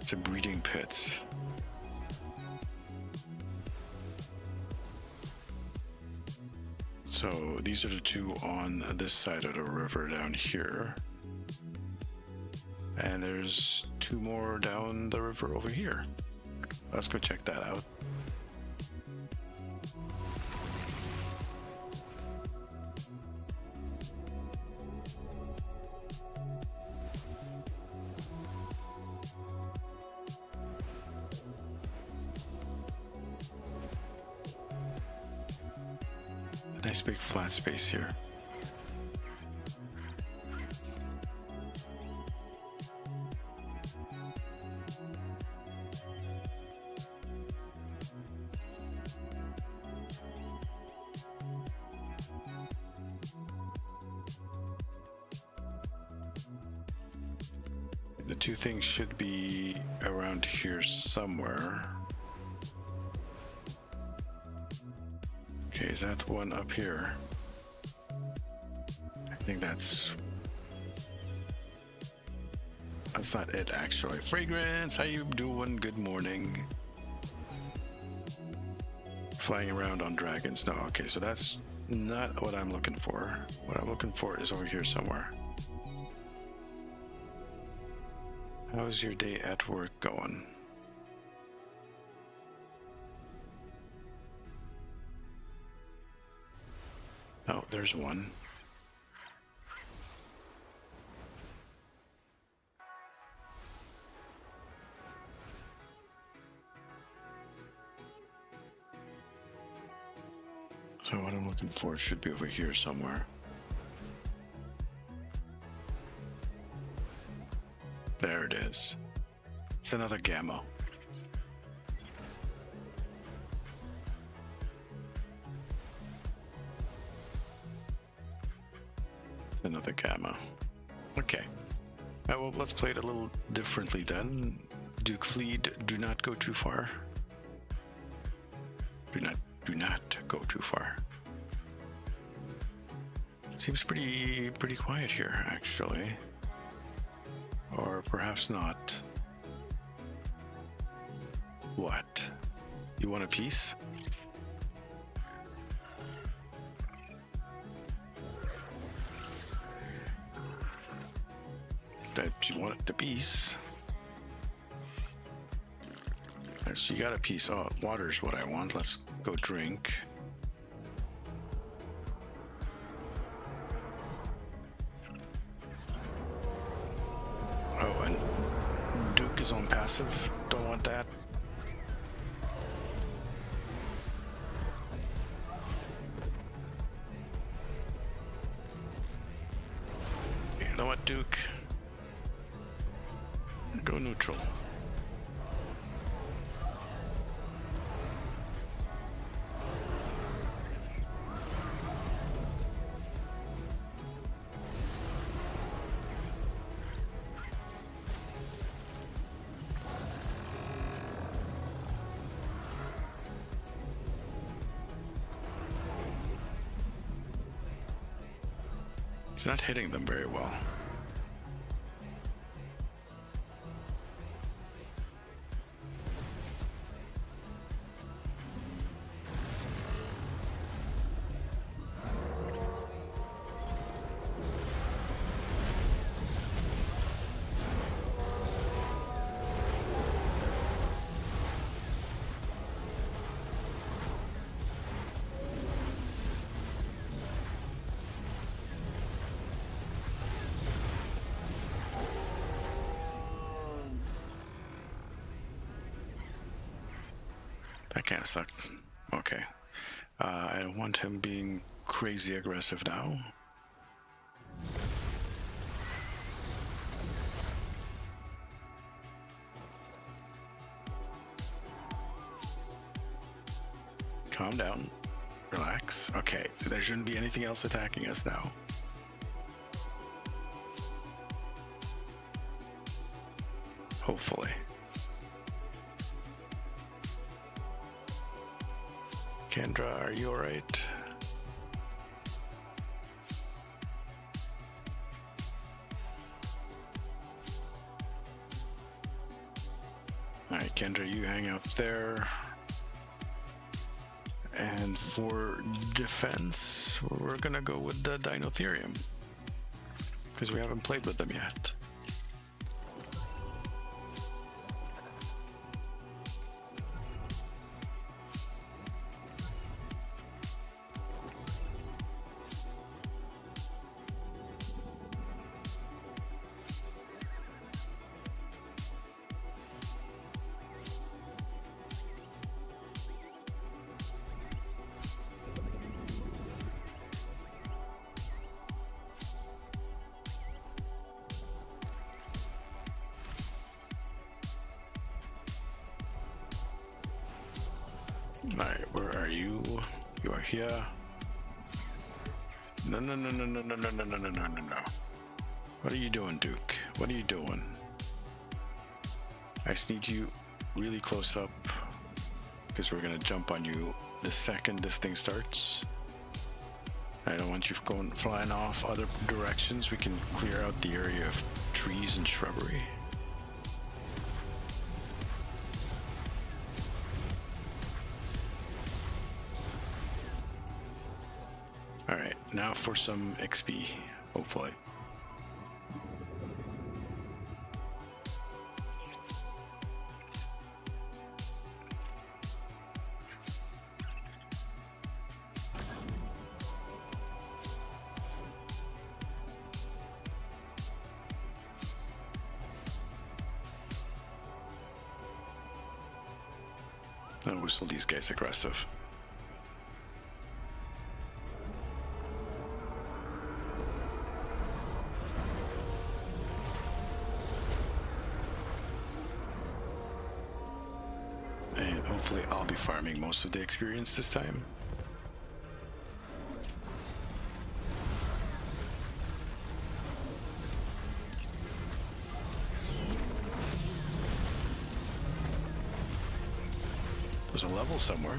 It's a breeding pit. So these are the two on this side of the river down here. And there's two more down the river over here. Let's go check that out. Nice big flat space here. The two things should be around here somewhere. Okay, is that one up here? I think that's not it actually. Fragrance, how you doing? Good morning. Flying around on dragons. No, okay, so that's not what I'm looking for. What I'm looking for is over here somewhere. How's your day at work going? Oh, there's one. So what I'm looking for should be over here somewhere. There it is. It's another gamma. It's another gamma. Okay. Well, let's play it a little differently then. Duke Fleet, do not go too far. Do not go too far. Seems pretty quiet here, actually. Or perhaps not. What? You want a piece? That you want the piece. So you got a piece. Oh, water's what I want. Let's go drink. Oh, and Duke is on passive. Don't want that. You know what, Duke? Go neutral. He's not hitting them very well. That kind of sucked. Okay. I don't want him being crazy aggressive now. Calm down. Relax. Okay, there shouldn't be anything else attacking us now. Hopefully. Kendra, are you alright? Alright, Kendra, you hang out there. And for defense, we're gonna go with the Dinotherium. Because we haven't played with them yet. Alright, where are you? You are here. No. What are you doing, Duke? What are you doing? I just need you really close up because we're gonna jump on you the second this thing starts. I don't want you flying off other directions. We can clear out the area of trees and shrubbery. Alright, now for some XP, hopefully. I'll whistle these guys aggressive. And hopefully I'll be farming most of the experience this time. There's a level somewhere.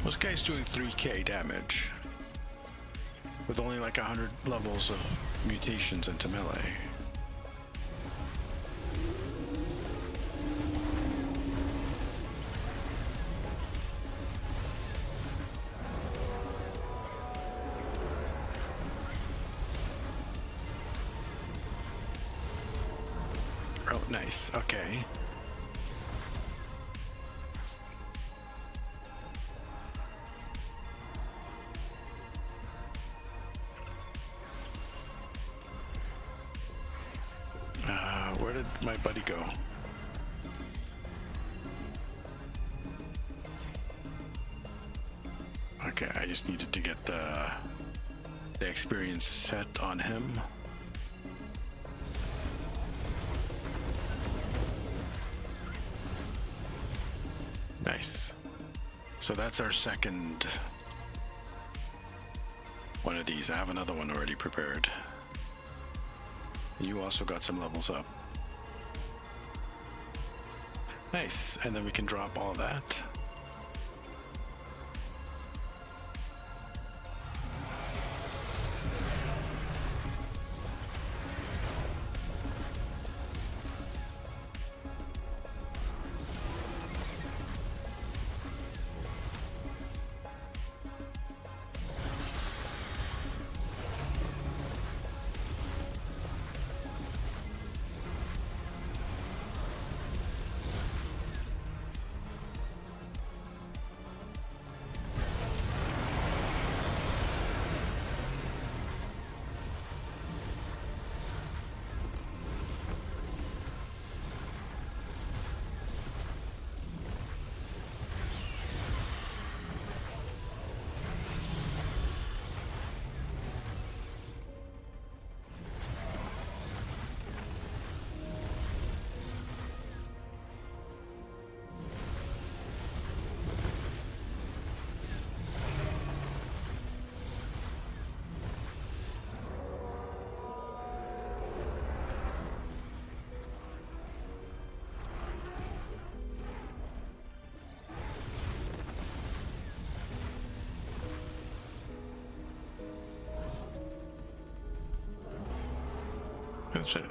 This guy's doing 3k damage with only like 100 levels of mutations into melee. Oh, nice. Okay. Where did my buddy go? Okay, I just needed to get the experience set on him. Nice. So that's our second one of these. I have another one already prepared. You also got some levels up. Nice, and then we can drop all that.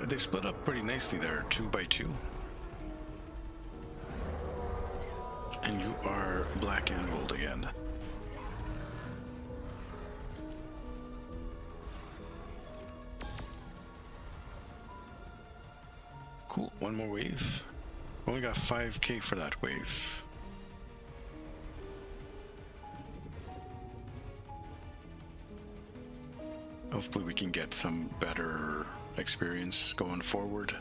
They split up pretty nicely there, 2 by 2. And you are black and gold again. Cool, one more wave. Only got 5k for that wave. Hopefully we can get some better experience going forward.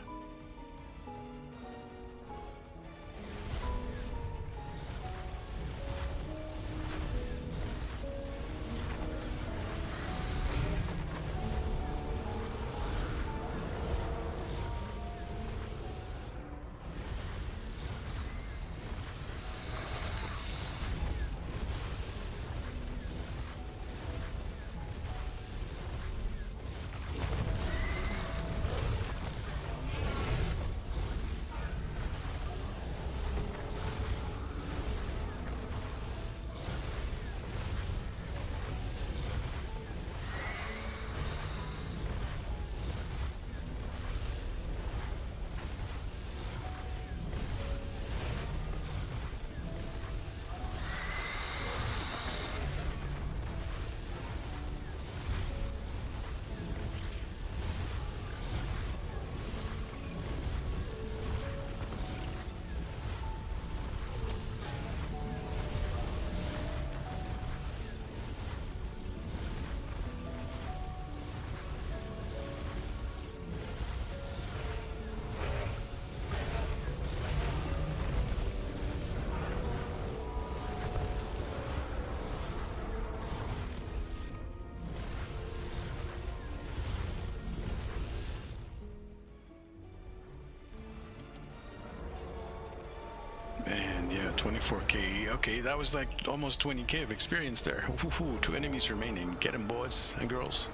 And yeah, 24k. Okay, that was like almost 20k of experience there. Woohoo, 2 enemies remaining. Get them, boys and girls.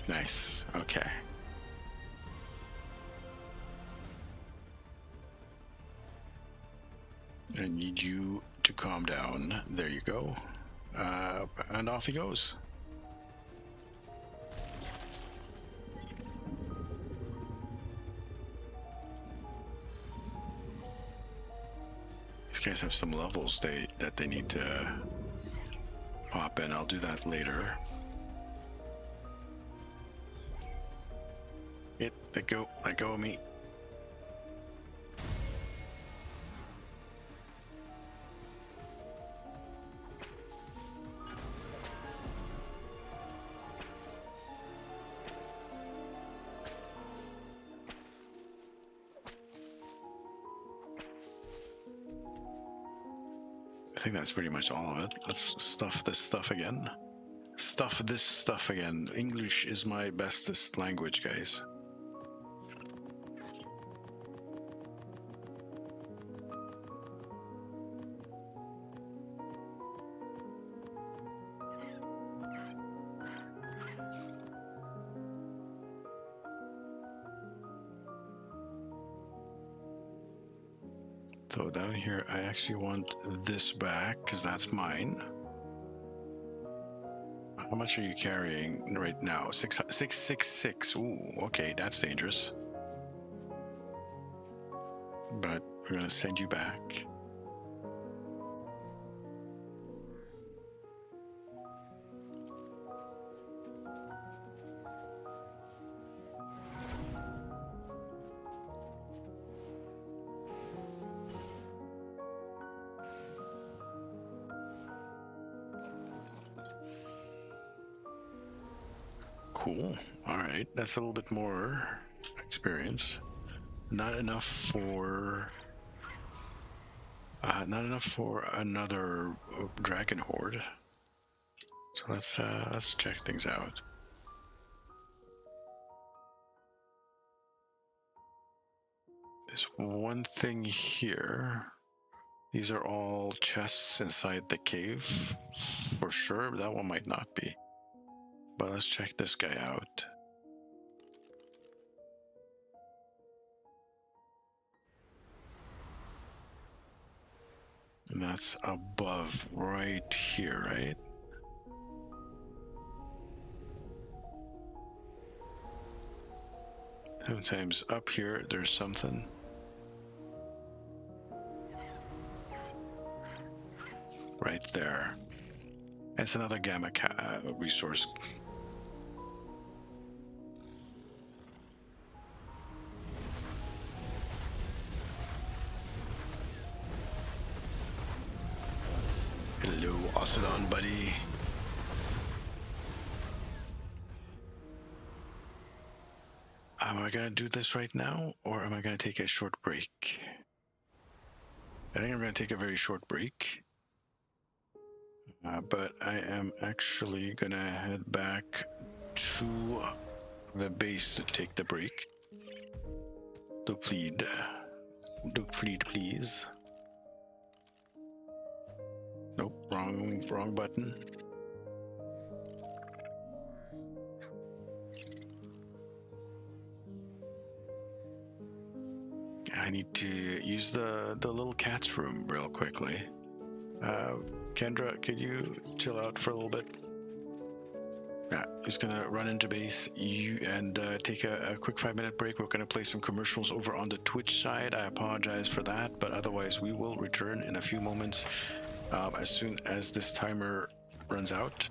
Nice. Okay. I need you to calm down. There you go. And off he goes. These guys have some levels that they need to pop in. I'll do that later. Let go of me. I think that's pretty much all of it. Let's stuff this stuff again. Stuff this stuff again. English is my bestest language, guys. So down here, I actually want this back because that's mine. How much are you carrying right now? 666. Ooh, okay, that's dangerous. But we're gonna send you back. Cool. All right, that's a little bit more experience. Not enough for another dragon horde. So let's check things out. There's one thing here. These are all chests inside the cave, for sure. That one might not be. But let's check this guy out. And that's above right here, right? Sometimes up here there's something. Right there. It's another gamma resource. Hello, Ocedon buddy. Am I gonna do this right now, or am I gonna take a short break? I think I'm gonna take a very short break. But I am actually gonna head back to the base to take the break. Duke Fleet, please. Nope, wrong button. I need to use the little cat's room real quickly. Kendra, could you chill out for a little bit? Yeah, just gonna run into base and take a quick 5-minute break. We're gonna play some commercials over on the Twitch side. I apologize for that, but otherwise we will return in a few moments as soon as this timer runs out.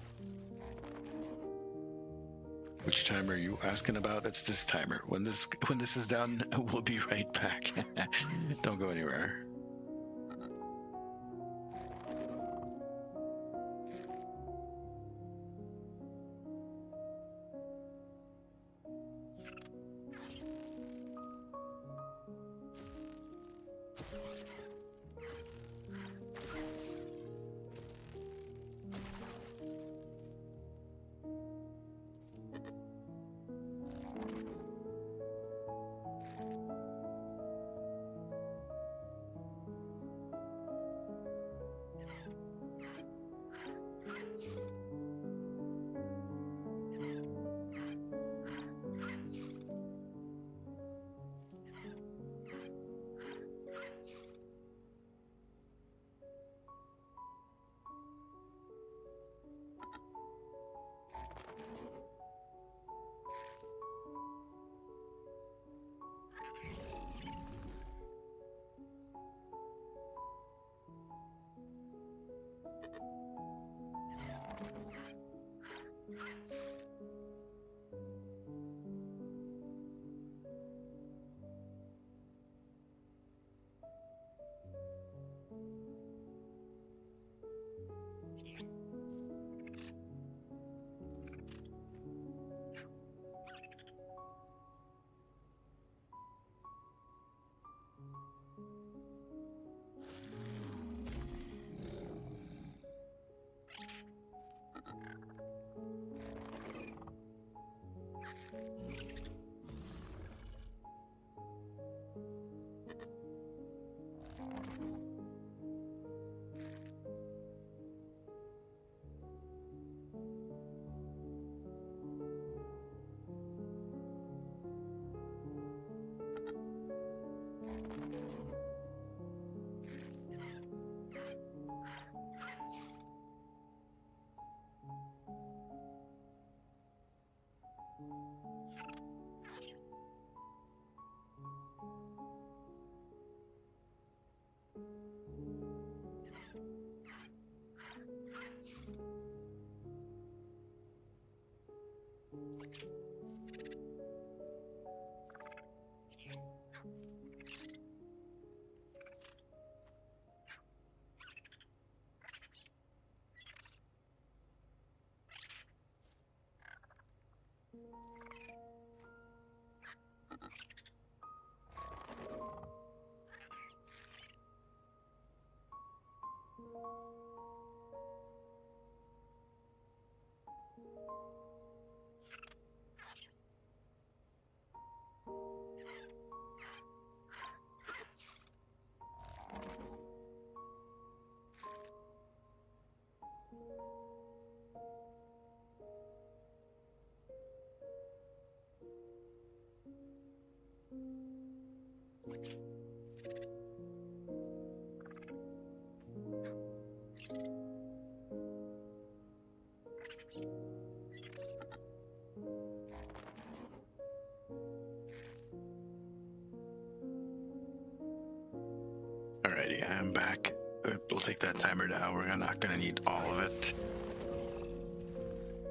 Which timer are you asking about? It's this timer. When this is done, we'll be right back. Don't go anywhere. Alrighty, I'm back. We'll take that timer down. We're not gonna need all of it.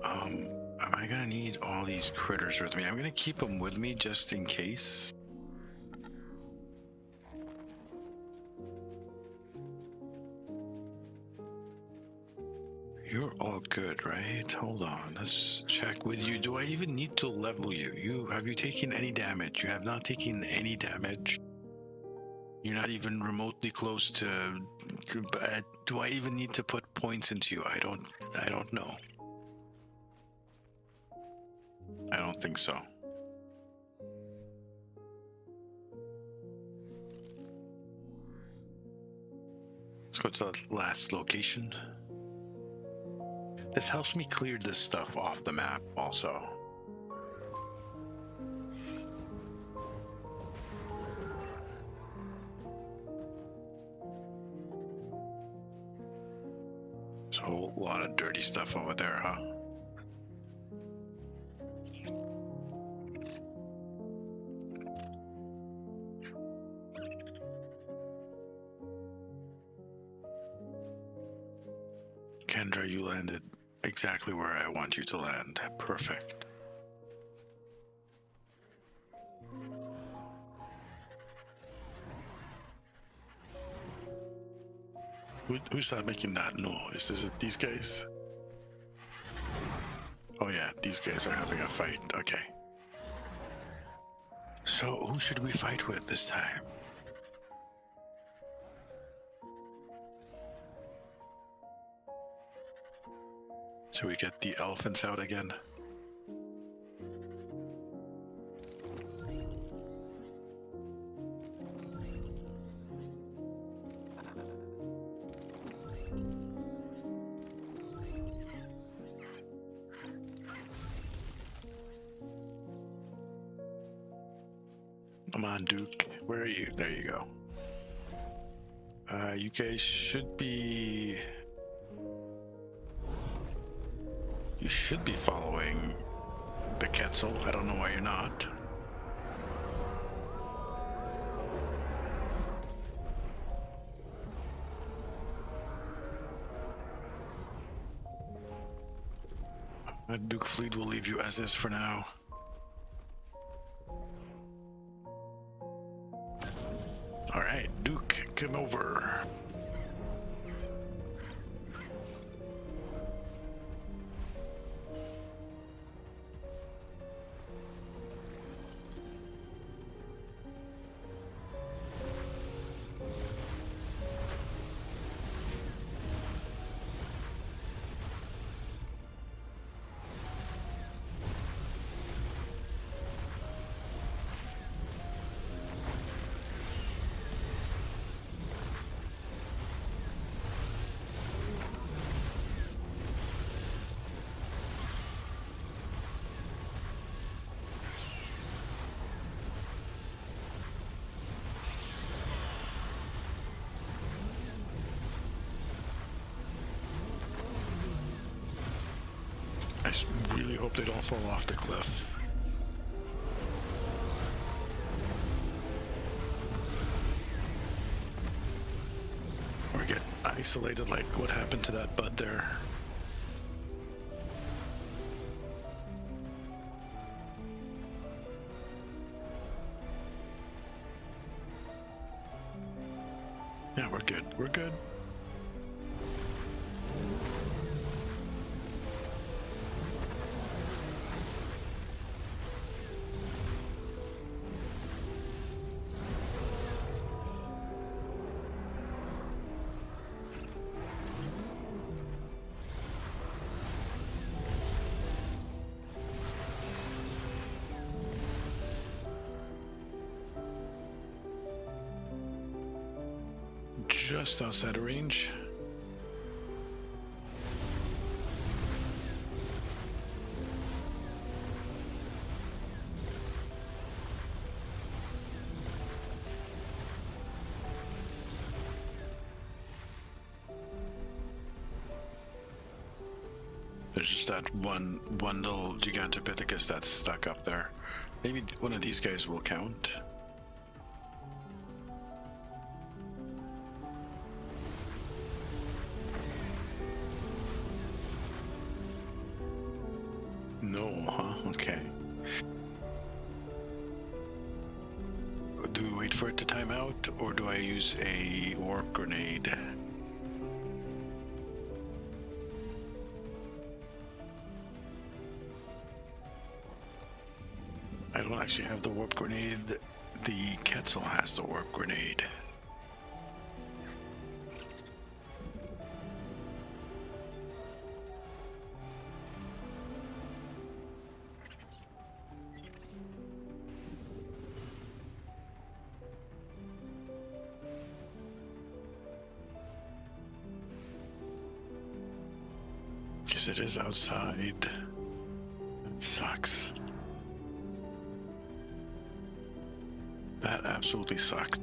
Am I gonna need all these critters with me? I'm gonna keep them with me just in case. You're all good, right? Hold on, let's check with you. Do I even need to level you? Have you taken any damage? You have not taken any damage. You're not even remotely close to do I even need to put points into you? I don't know. I don't think so. Let's go to the last location. This helps me clear this stuff off the map also. There's a whole lot of dirty stuff over there, huh? Kendra, you landed exactly where I want you to land. Perfect. Who's that making that noise? Is it these guys? Oh yeah, these guys are having a fight. Okay. So who should we fight with this time? Should we get the elephants out again? Come on, Duke. Where are you? There you go. You guys should be... You should be following the Quetzal. I don't know why you're not. Duke Fleet will leave you as is for now. Alright, Duke, come over. I really hope they don't fall off the cliff. Or get isolated like what happened to that bud there. Yeah, we're good. We're good. Just outside of range. There's just that one little Gigantopithecus that's stuck up there. Maybe one of these guys will count. No, huh? Okay. Do we wait for it to time out, or do I use a warp grenade? I don't actually have the warp grenade. The Quetzal has the warp grenade. Because it is outside. It sucks. That absolutely sucks.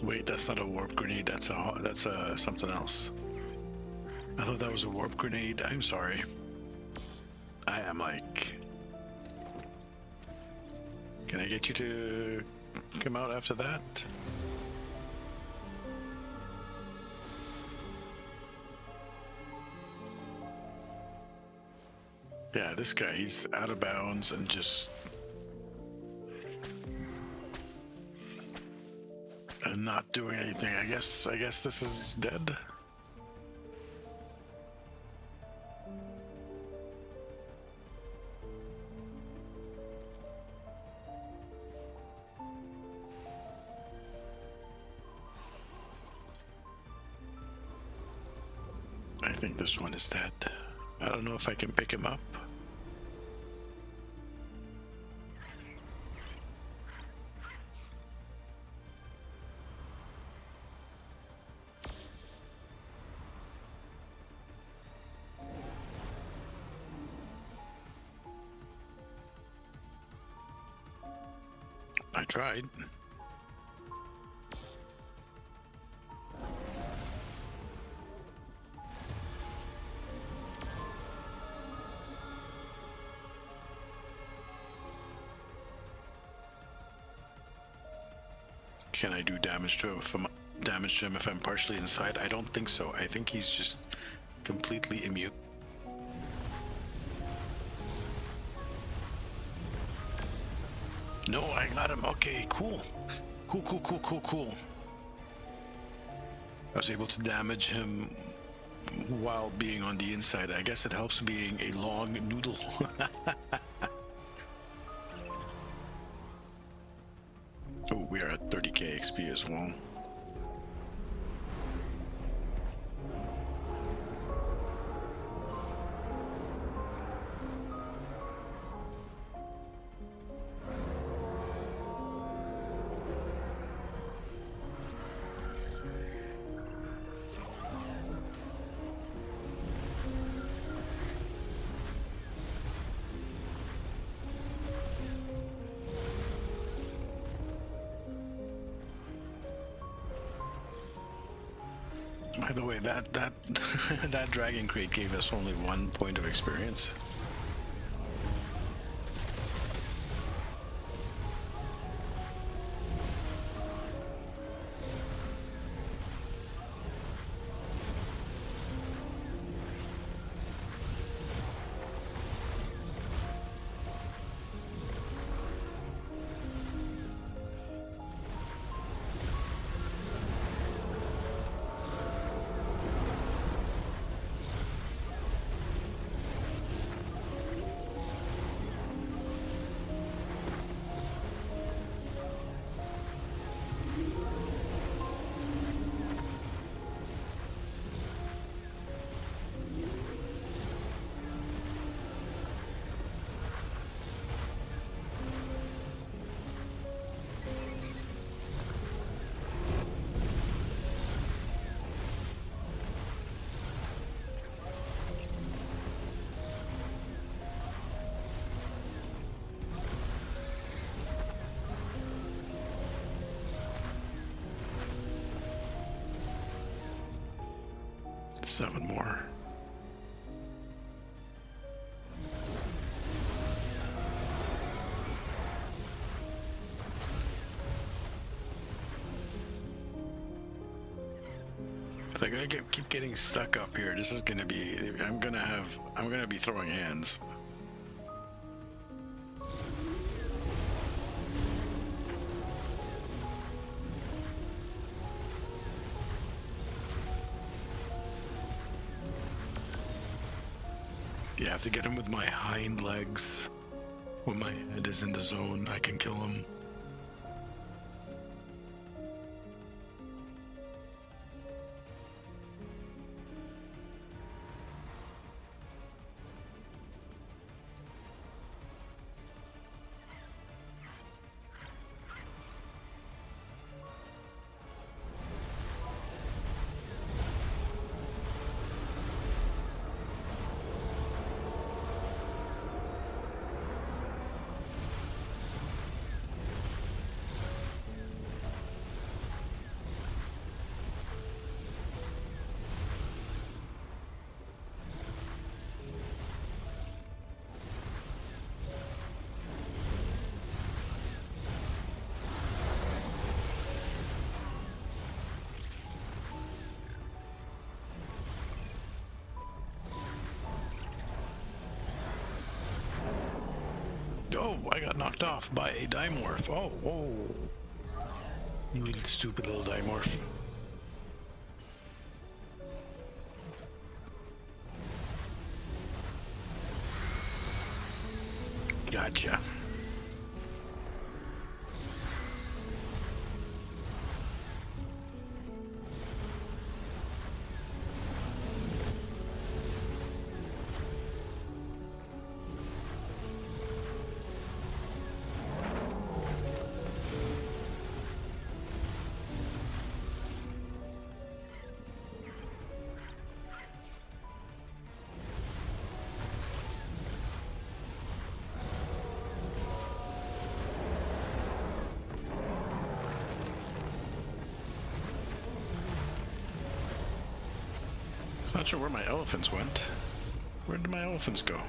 Wait, that's not a warp grenade. That's a something else. I thought that was a warp grenade. I'm sorry. I am like. Can I get you to come out after that? Yeah, this guy, he's out of bounds and just... and not doing anything. I guess this is dead. I think this one is dead. I don't know if I can pick him up. I tried. Can I do damage to him if I'm partially inside? I don't think so. I think he's just completely immune. No, I got him. Okay, cool. Cool. I was able to damage him while being on the inside. I guess it helps being a long noodle. Oh, we are at 30k XP as well. By the way, that that dragon crate gave us only 1 point of experience. 7 more. If I gotta keep getting stuck up here, this is gonna be. I'm gonna be throwing hands. Yeah, I have to get him with my hind legs. When my head is in the zone, I can kill him. Oh, I got knocked off by a dimorph. Oh, whoa. You little stupid little dimorph. Gotcha. Not sure where my elephants went. Where did my elephants go?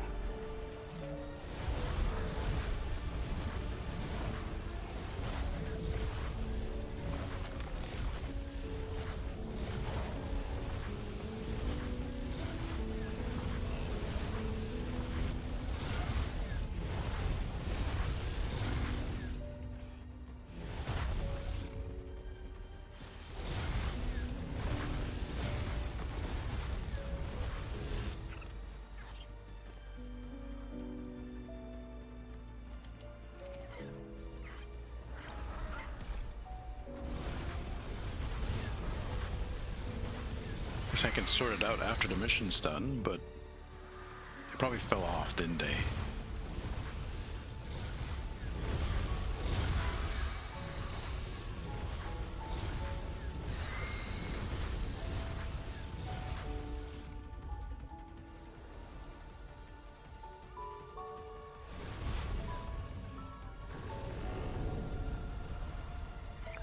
I can sort it out after the mission's done, but they probably fell off, didn't they?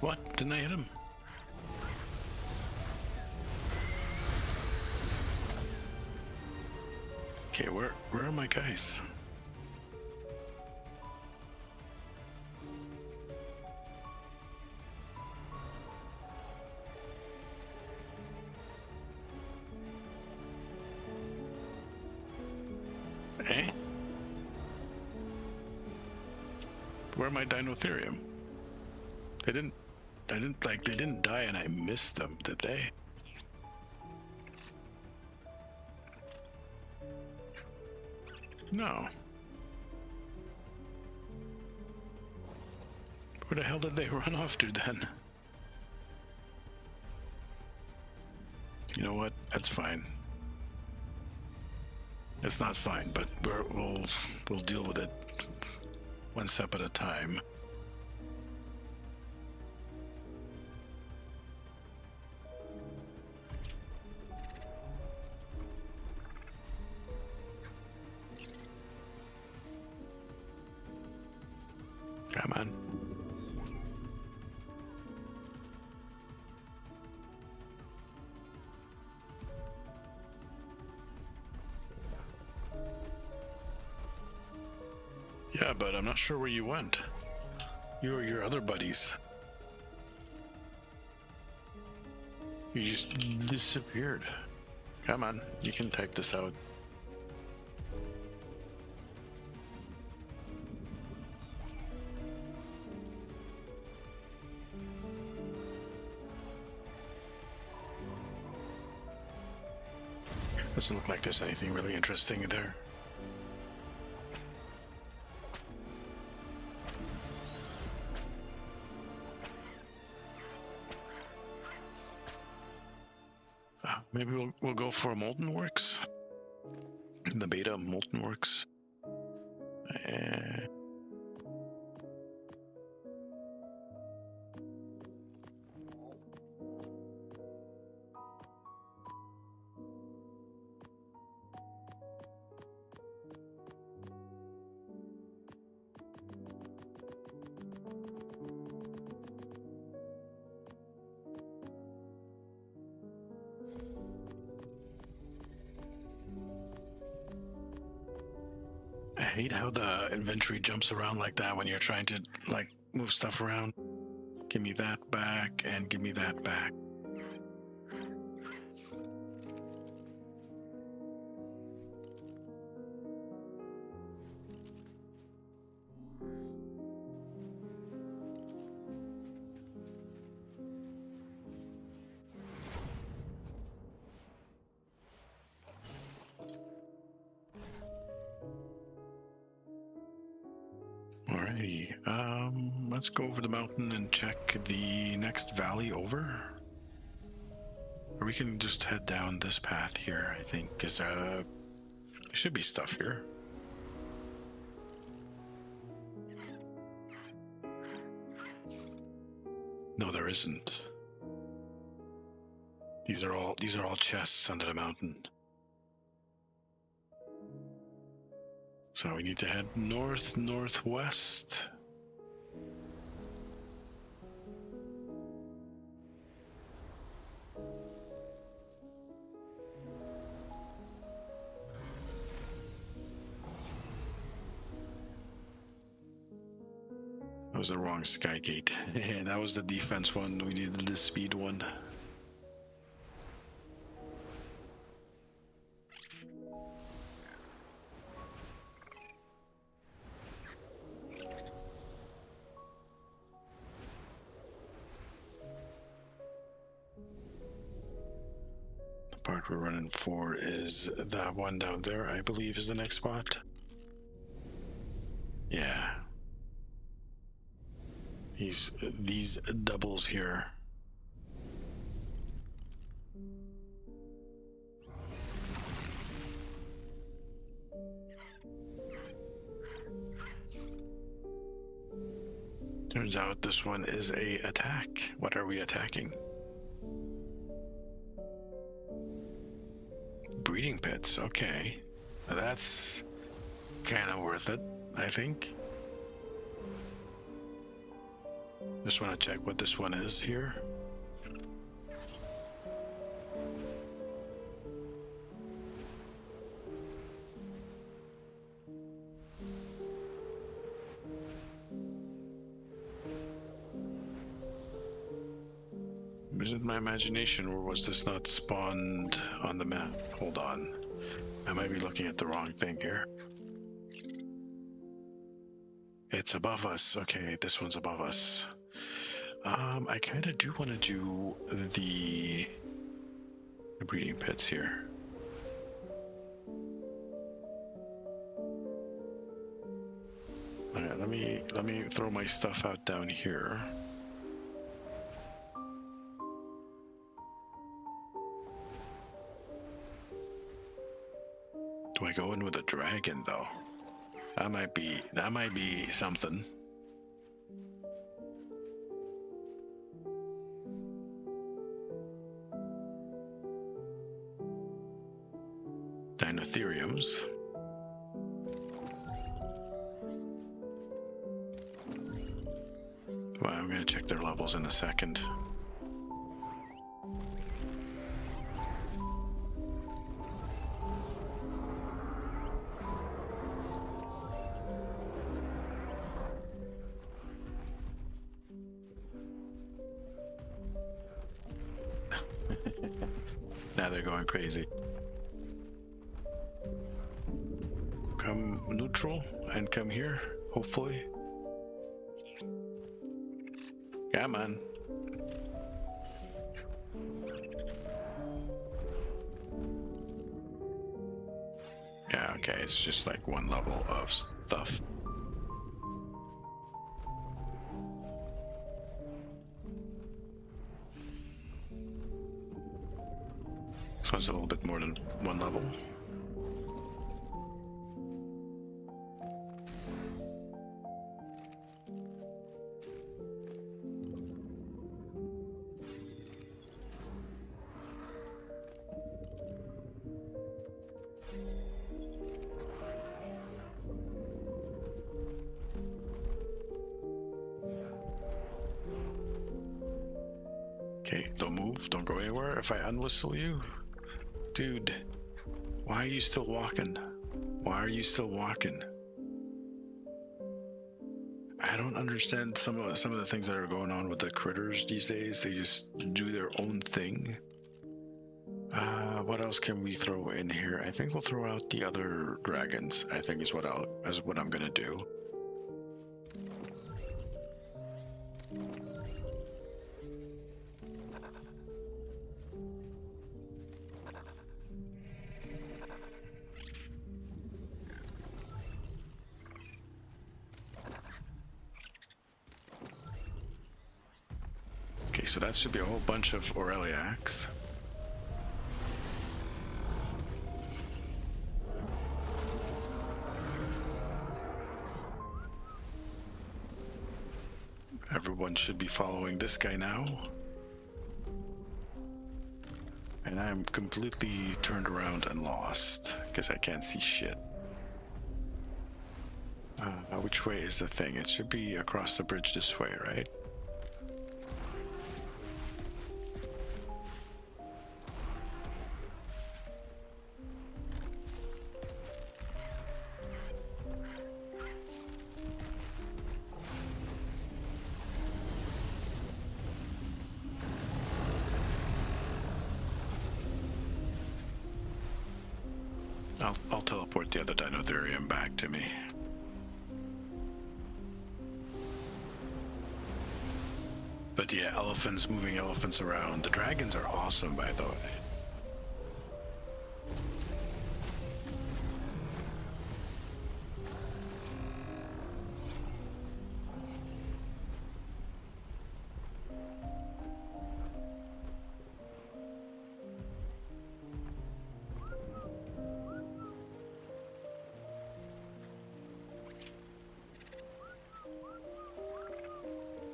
What? Didn't I hit him? Okay, where are my guys? Eh? Where are my Dinotherium? They didn't die and I missed them, did they? No. Where the hell did they run off to then? You know what? That's fine. It's not fine, but we'll deal with it one step at a time. Come on. Yeah, but I'm not sure where you went. You or your other buddies. You just disappeared. Come on, you can type this out. Doesn't look like there's anything really interesting there. Maybe we'll go for Molten Works. The beta of Molten Works. I hate how the inventory jumps around like that when you're trying to like move stuff around. Give me that back and give me that back. Alrighty, let's go over the mountain and check the next valley over. Or we can just head down this path here, I think, because there should be stuff here. No, there isn't. These are all chests under the mountain. So we need to head northwest. That was the wrong sky gate. That was the defense one. We needed the speed one. The part we're running for is that one down there, I believe, is the next spot. Yeah. These doubles here. Turns out this one is a attack. What are we attacking? Breeding pits, okay. That's kind of worth it, I think. Just want to check what this one is here. Is it my imagination, or was this not spawned on the map? Hold on. I might be looking at the wrong thing here. It's above us. Okay, this one's above us. I kind of do want to do the breeding pits here. Alright, let me throw my stuff out down here. Do I go in with a dragon though? That might be something. Dinotheriums. Well, I'm gonna check their levels in a second. Now they're going crazy. Come neutral and come here, hopefully. Come on. Yeah, okay, it's just like one level of stuff. This one's a little bit more than one level. Okay, don't move, don't go anywhere. If I unwhistle you, dude, why are you still walking? Why are you still walking? I don't understand some of the things that are going on with the critters these days. They just do their own thing. What else can we throw in here? I think we'll throw out the other dragons. I think is what I'm gonna do. Okay, so that should be a whole bunch of Aureliax. Everyone should be following this guy now. And I'm completely turned around and lost because I can't see shit. Which way is the thing? It should be across the bridge this way, right? I'll teleport the other Dinotherium back to me. But yeah, elephants, moving elephants around. The dragons are awesome, by the way.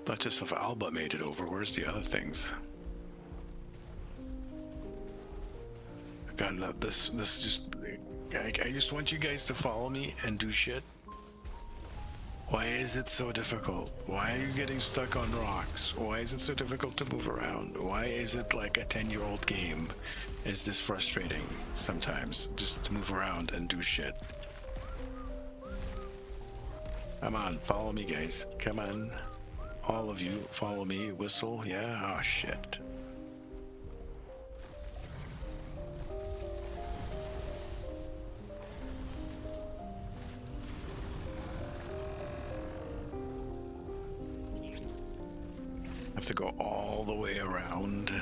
Duchess of Alba made it over. Where's the other things? God, love this. This just... I just want you guys to follow me and do shit. Why is it so difficult? Why are you getting stuck on rocks? Why is it so difficult to move around? Why is it like a 10-year-old game? Is this frustrating sometimes? Just to move around and do shit. Come on, follow me, guys. Come on. All of you, follow me. Whistle, yeah? Oh, shit. Have to go all the way around.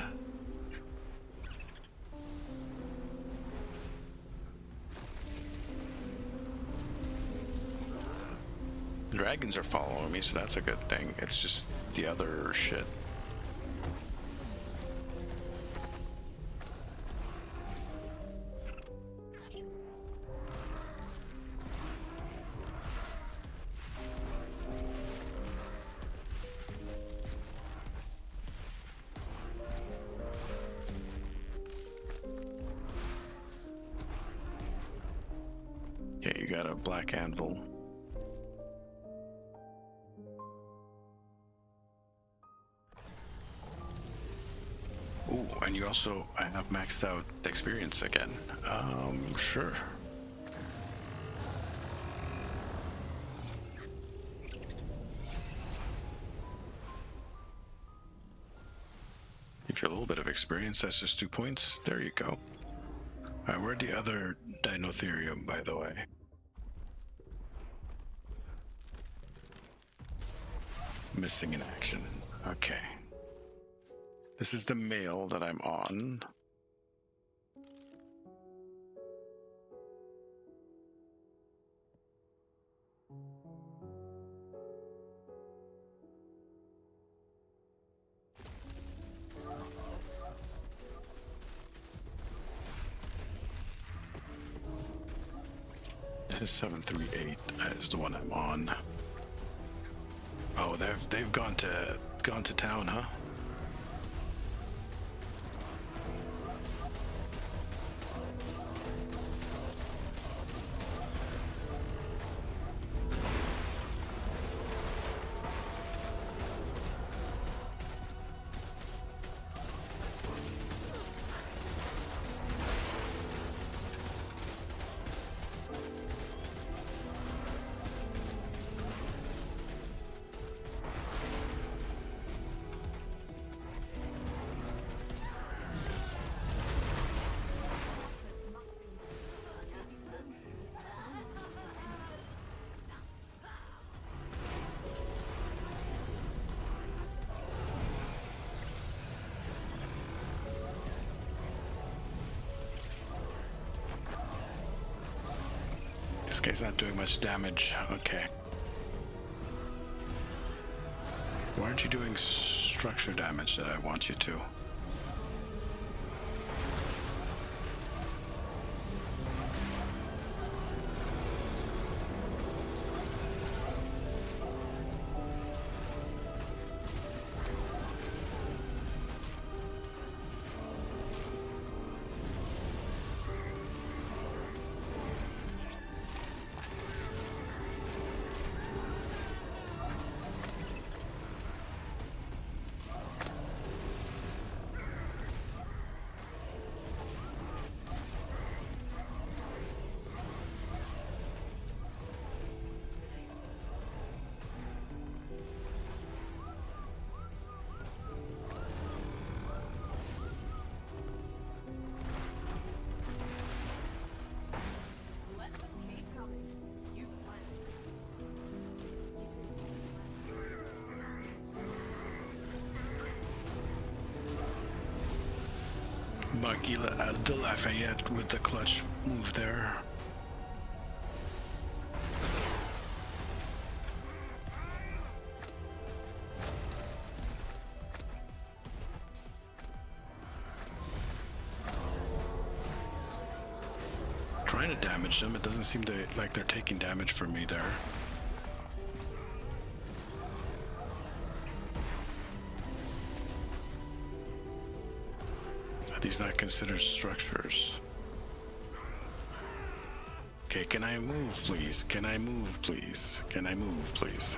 Dragons are following me, so that's a good thing. It's just the other shit. Okay, you got a black anvil. Ooh, and you also, I have maxed out experience again. Sure. Give you a little bit of experience. That's just 2 points. There you go. Alright, where'd the other Dinotherium, by the way? Missing in action. Okay. This is the mail that I'm on. This is 738 is the one I'm on. Oh, they've gone to town, huh? This guy's not doing much damage. Okay. Why aren't you doing structure damage that I want you to? Magila de Lafayette with the clutch move there. Trying to damage them, it doesn't seem like they're taking damage from me there. These not considered structures. Okay, can I move, please? Can I move, please? Can I move, please?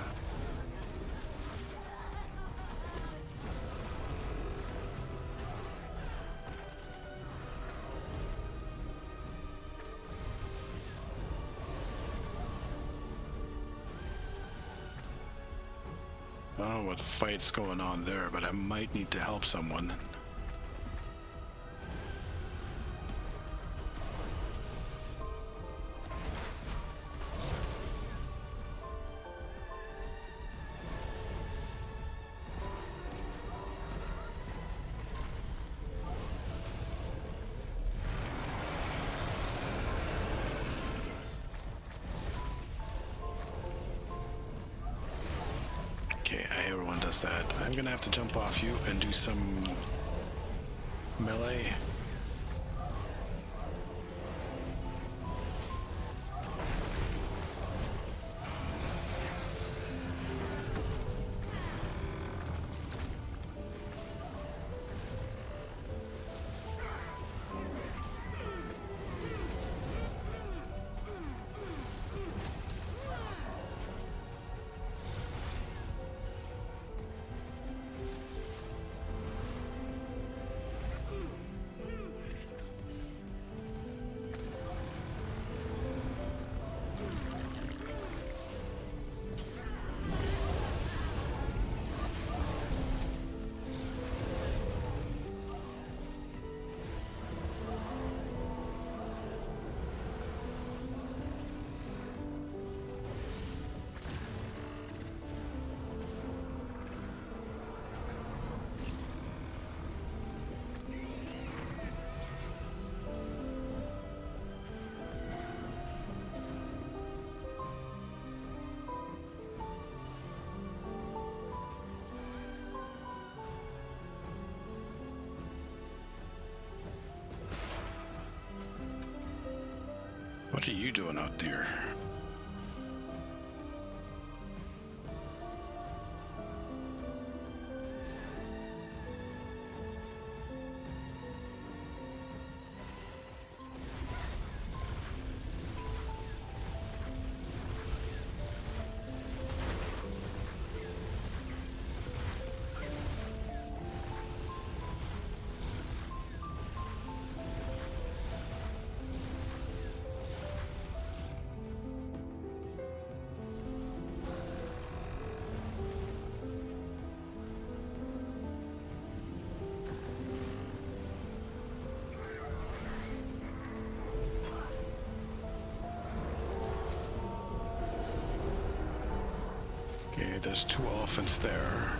I don't know what fight's going on there, but I might need to help someone. Okay, everyone does that. I'm gonna have to jump off you and do some melee. What are you doing out there? Okay, there's 2 elephants there.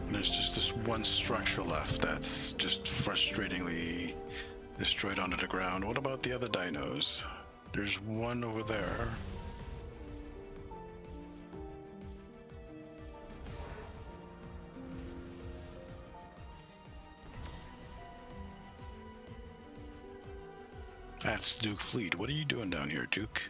And there's just this one structure left that's just frustratingly destroyed onto the ground. What about the other dinos? There's one over there. That's Duke Fleet. What are you doing down here, Duke?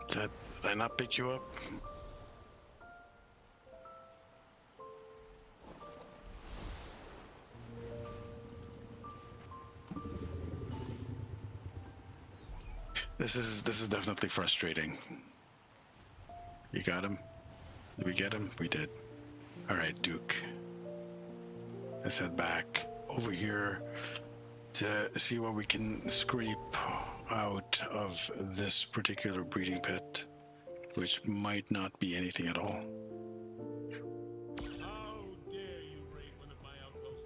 Did I not pick you up? This is definitely frustrating. You got him? Did we get him? We did. All right, Duke. Let's head back over here to see what we can scrape out of this particular breeding pit, which might not be anything at all. How dare you raid one of my outposts?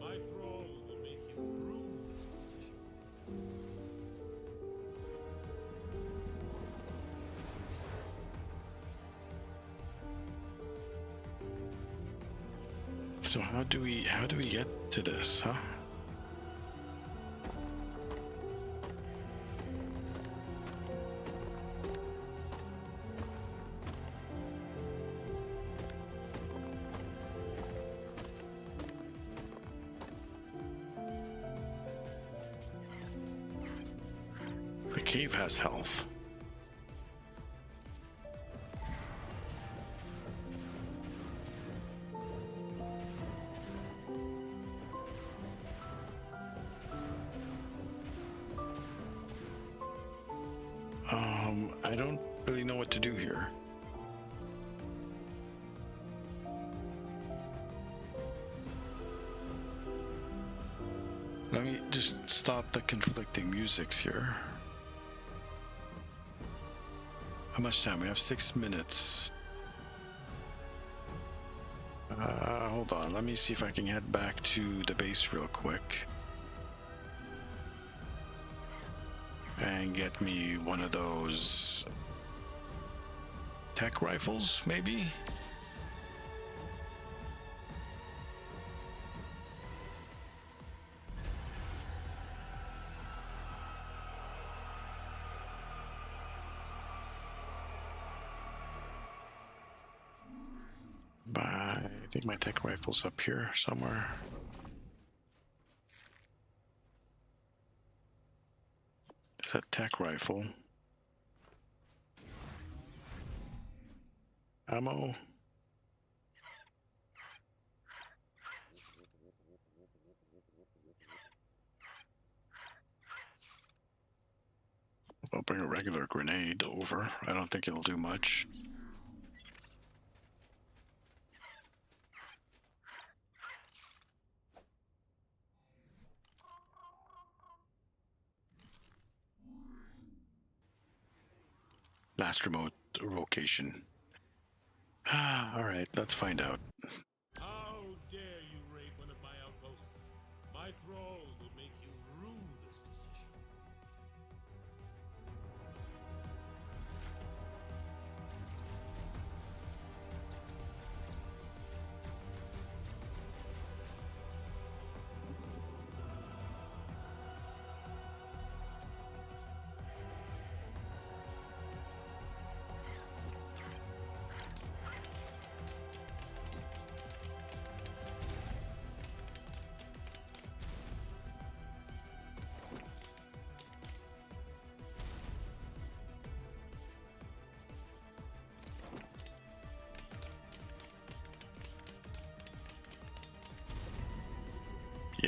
My thralls will make you rue this decision. So how do we get to this, huh? The cave has health. I don't really know what to do here. Let me just stop the conflicting musics here. How much time? We have 6 minutes. Hold on. Let me see if I can head back to the base real quick. And get me one of those tech rifles, maybe? I think my tech rifle's up here somewhere. There's a tech rifle. Ammo. I'll bring a regular grenade over. I don't think it'll do much. Last remote location. All right, let's find out. How dare you raid one of my outposts? My thralls will make you rue this decision.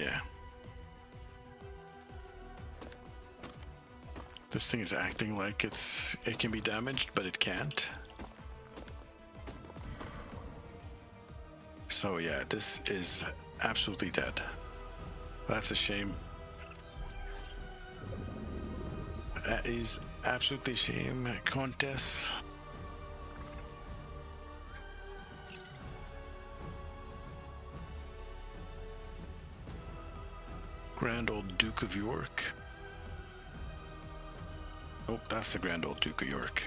Yeah. This thing is acting like it can be damaged, but it can't. So yeah, this is absolutely dead. That's a shame. That is absolutely a shame, Countess. Grand old Duke of York. Oh, that's the Grand old Duke of York.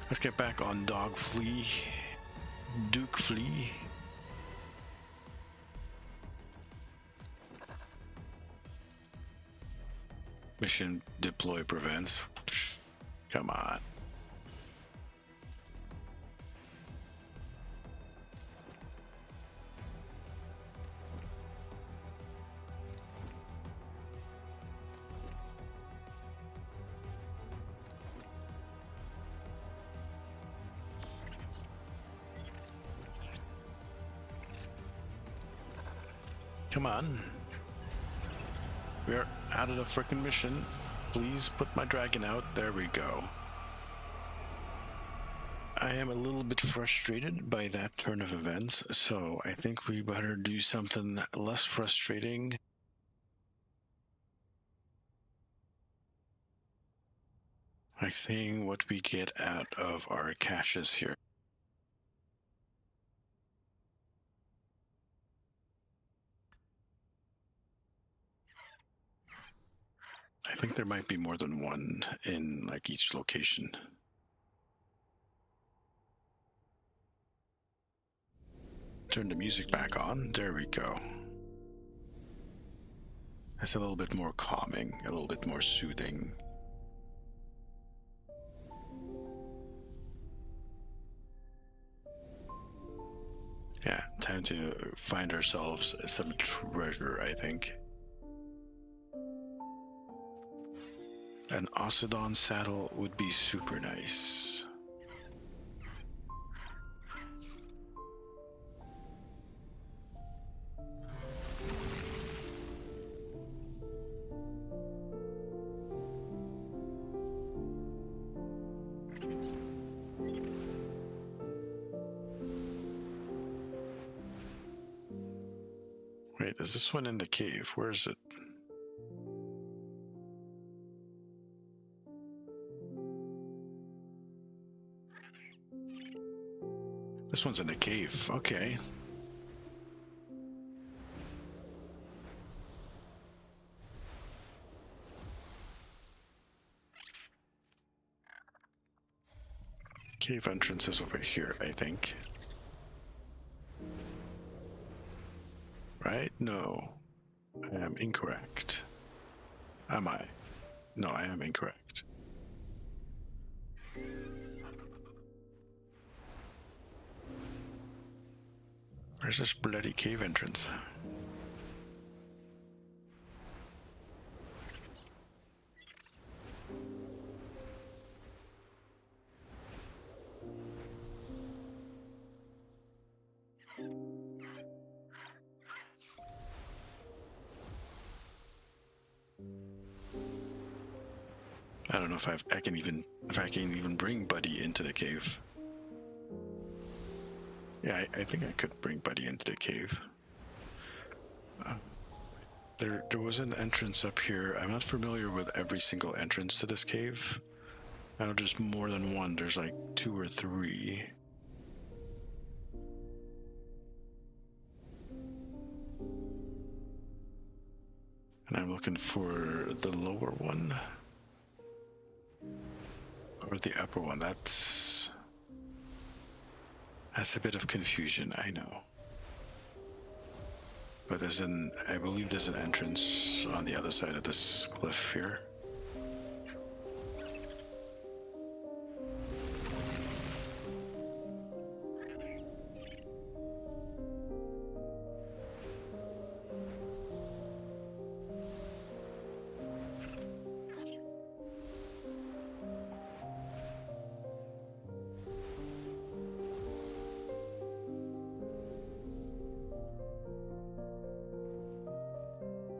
Let's get back on Dog Flea. Duke Flea. Mission deploy prevents. Come on. Come on. We're out of the frickin' mission. Please put my dragon out. There we go. I am a little bit frustrated by that turn of events, so I think we better do something less frustrating. By seeing what we get out of our caches here. I think there might be more than one in like each location. Turn the music back on. There we go. That's a little bit more calming, a little bit more soothing. Yeah, time to find ourselves some treasure, I think. An Ocedon saddle would be super nice. Wait, is this one in the cave? Where is it? This one's in the cave. Okay. Cave entrance is over here, I think. Right? No. I am incorrect. Am I? No, I am incorrect. Where's this bloody cave entrance? I don't know if I can even bring Buddy into the cave. Yeah, I think I could bring Buddy into the cave. There was an entrance up here. I'm not familiar with every single entrance to this cave. I know there's more than one. There's like 2 or 3. And I'm looking for the lower one. Or the upper one. That's a bit of confusion, I know. But I believe there's an entrance on the other side of this cliff here.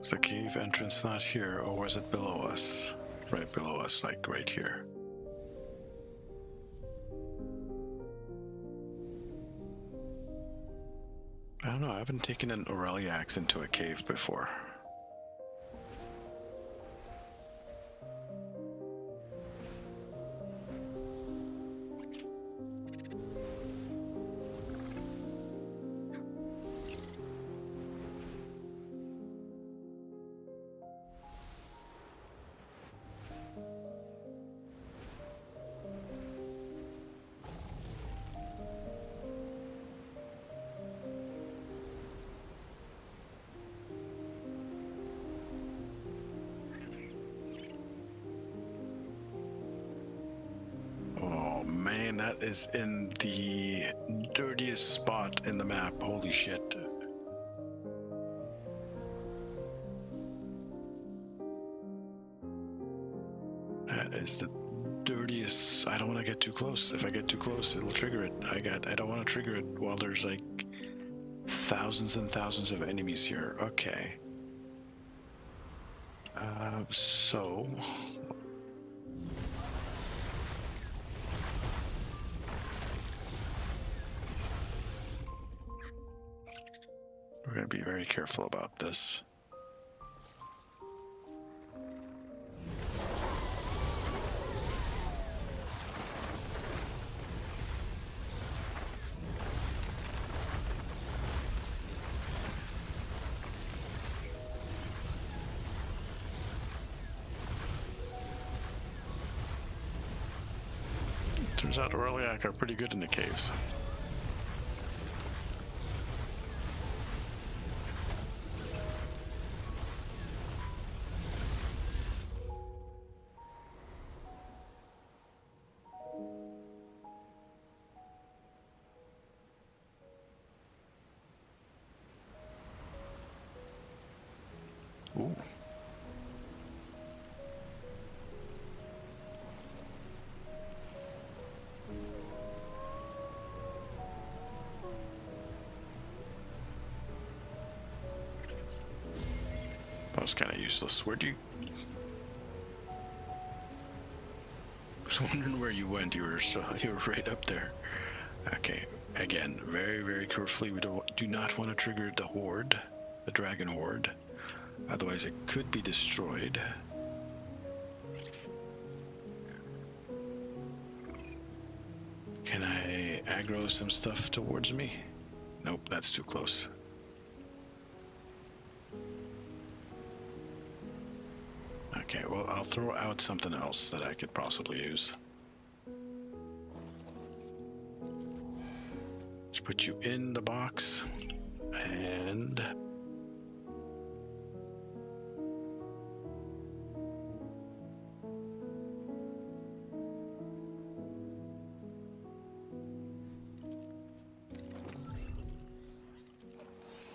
Is the cave entrance not here, or was it below us? Right below us, like right here. I don't know, I haven't taken an Aureliax into a cave before. Man, that is in the dirtiest spot in the map. Holy shit. That is the dirtiest. I don't want to get too close. If I get too close, it'll trigger it. I don't want to trigger it while there's like thousands and thousands of enemies here. Okay. So we're going to be very careful about this. Turns out Aureliax are pretty good in the caves. Ooh. That was kind of useless. Where'd you... I was wondering where you went. You were right up there. Okay. Again, very, very carefully. We do not want to trigger the horde, the dragon horde. Otherwise, it could be destroyed. Can I aggro some stuff towards me? Nope, that's too close. Okay, well, I'll throw out something else that I could possibly use. Let's put you in the box, and...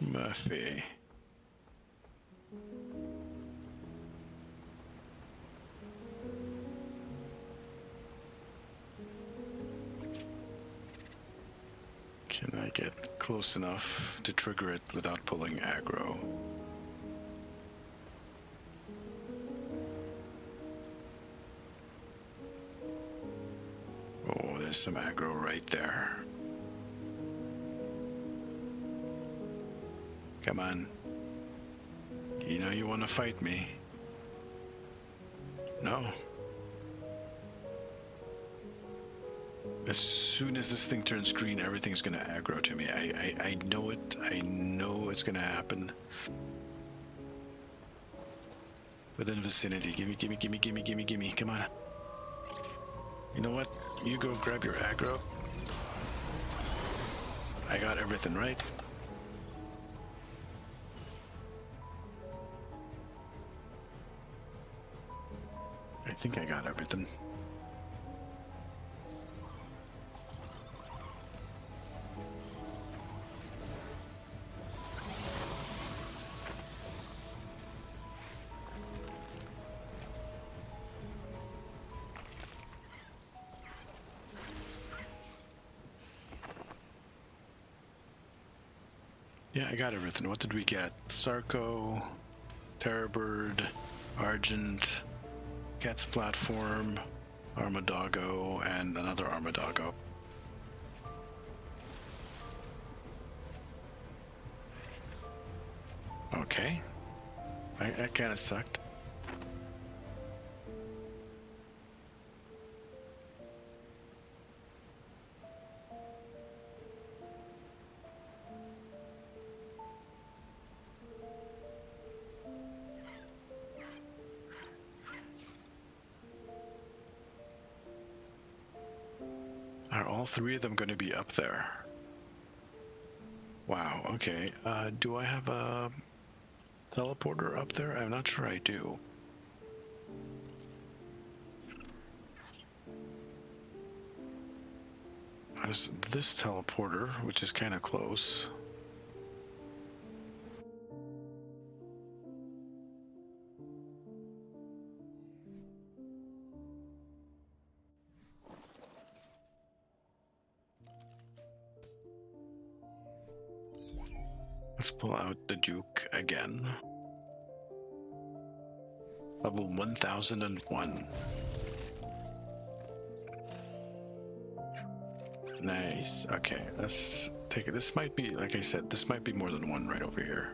Murphy. Can I get close enough to trigger it without pulling aggro? Oh, there's some aggro right there. Come on. You know you want to fight me. No. As soon as this thing turns green, everything's gonna aggro to me. I know it. I know it's gonna happen. Within vicinity. Gimme, gimme, gimme, gimme, gimme, gimme. Come on. You know what? You go grab your aggro. I got everything right. I think I got everything. Yeah, I got everything. What did we get? Sarco, Terrorbird, Argent, Cat's Platform, Armadoggo, and another Armadoggo. Okay. That kind of sucked. Are all three of them going to be up there? Wow, okay. Do I have a teleporter up there? I'm not sure I do. There's this teleporter, which is kind of close. Let's pull out the Duke again. Level 1001. Nice. Okay, let's take it. This might be, like I said, this might be more than one right over here.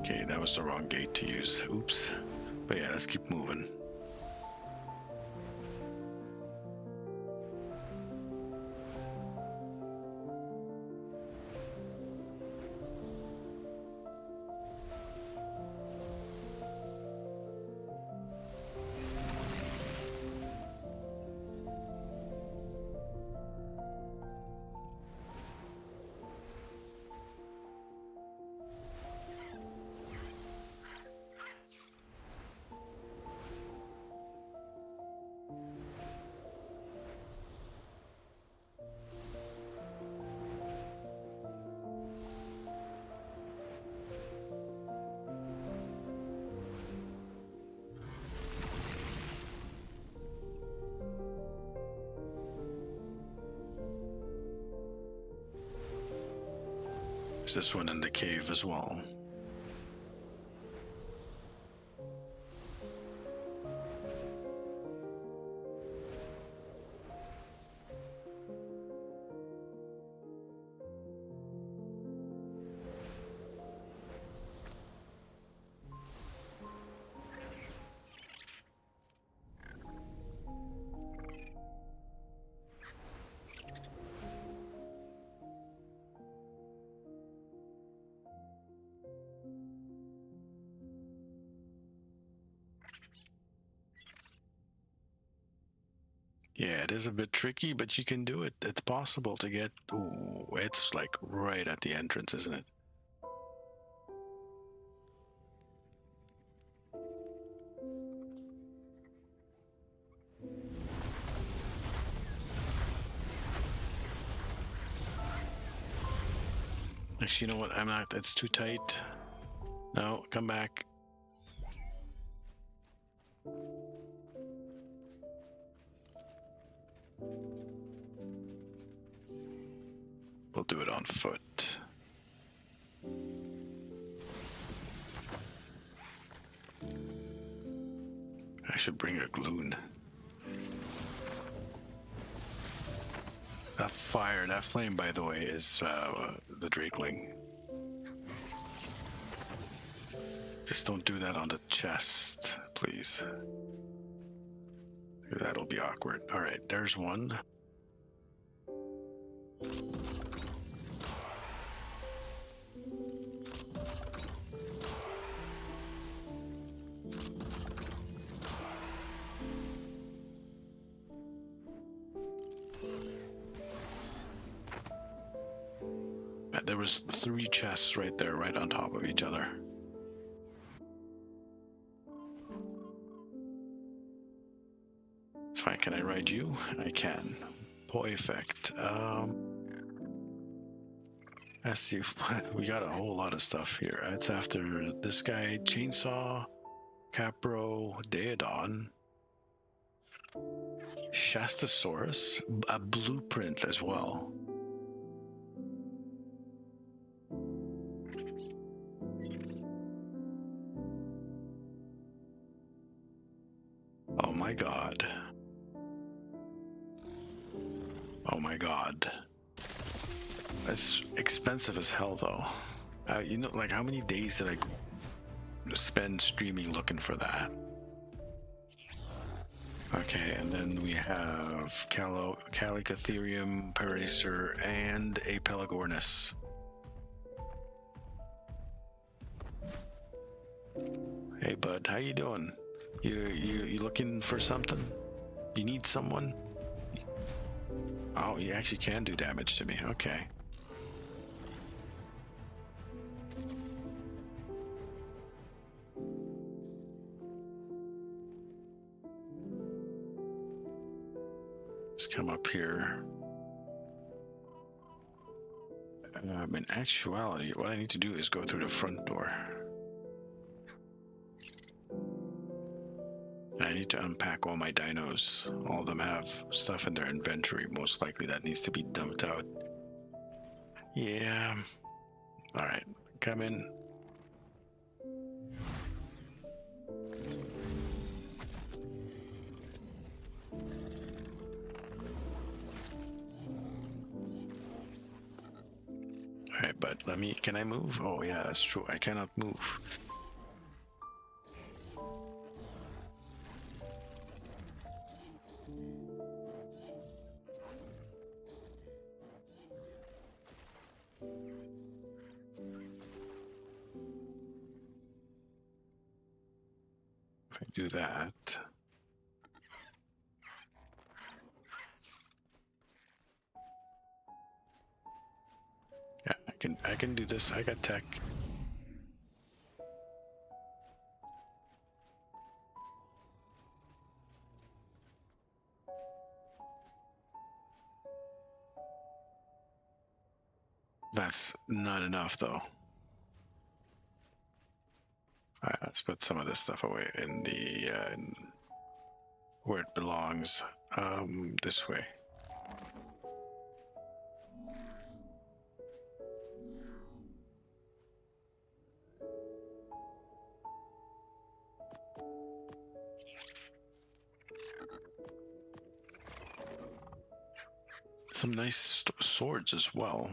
Okay, that was the wrong gate to use. Oops. But yeah, let's keep moving. There's this one in the cave as well. Yeah, it is a bit tricky, but you can do it. It's possible to get... Ooh, it's like right at the entrance, isn't it? Actually, you know what? I'm not... It's too tight. No, come back. We'll do it on foot. I should bring a gloon. That fire, that flame, by the way, is the Drakeling. Just don't do that on the chest, please. That'll be awkward. All right, there's one. There was 3 chests right there, right on top of each other. It's fine. Can I ride you? I can. Poi effect. Let's see. We got a whole lot of stuff here. It's after this guy, Chainsaw, Capro, Daedon, Shastasaurus, a blueprint as well. my god. Oh my god. That's expensive as hell though. You know, like how many days did I spend streaming looking for that? Okay, and then we have Calicotherium, Paracer, and a Pelagornis. Hey bud, how you doing? You looking for something? You need someone? Oh, you actually can do damage to me. Okay. Let's come up here. In actuality, what I need to do is go through the front door. And I need to unpack all my dinos. All of them have stuff in their inventory. Most likely that needs to be dumped out. Yeah. Alright, come in. Alright, but can I move? Oh yeah, that's true. I cannot move. If I do that. Yeah, I can do this. I got tech. That's not enough though. Alright, let's put some of this stuff away in the where it belongs. This way. Some nice swords as well.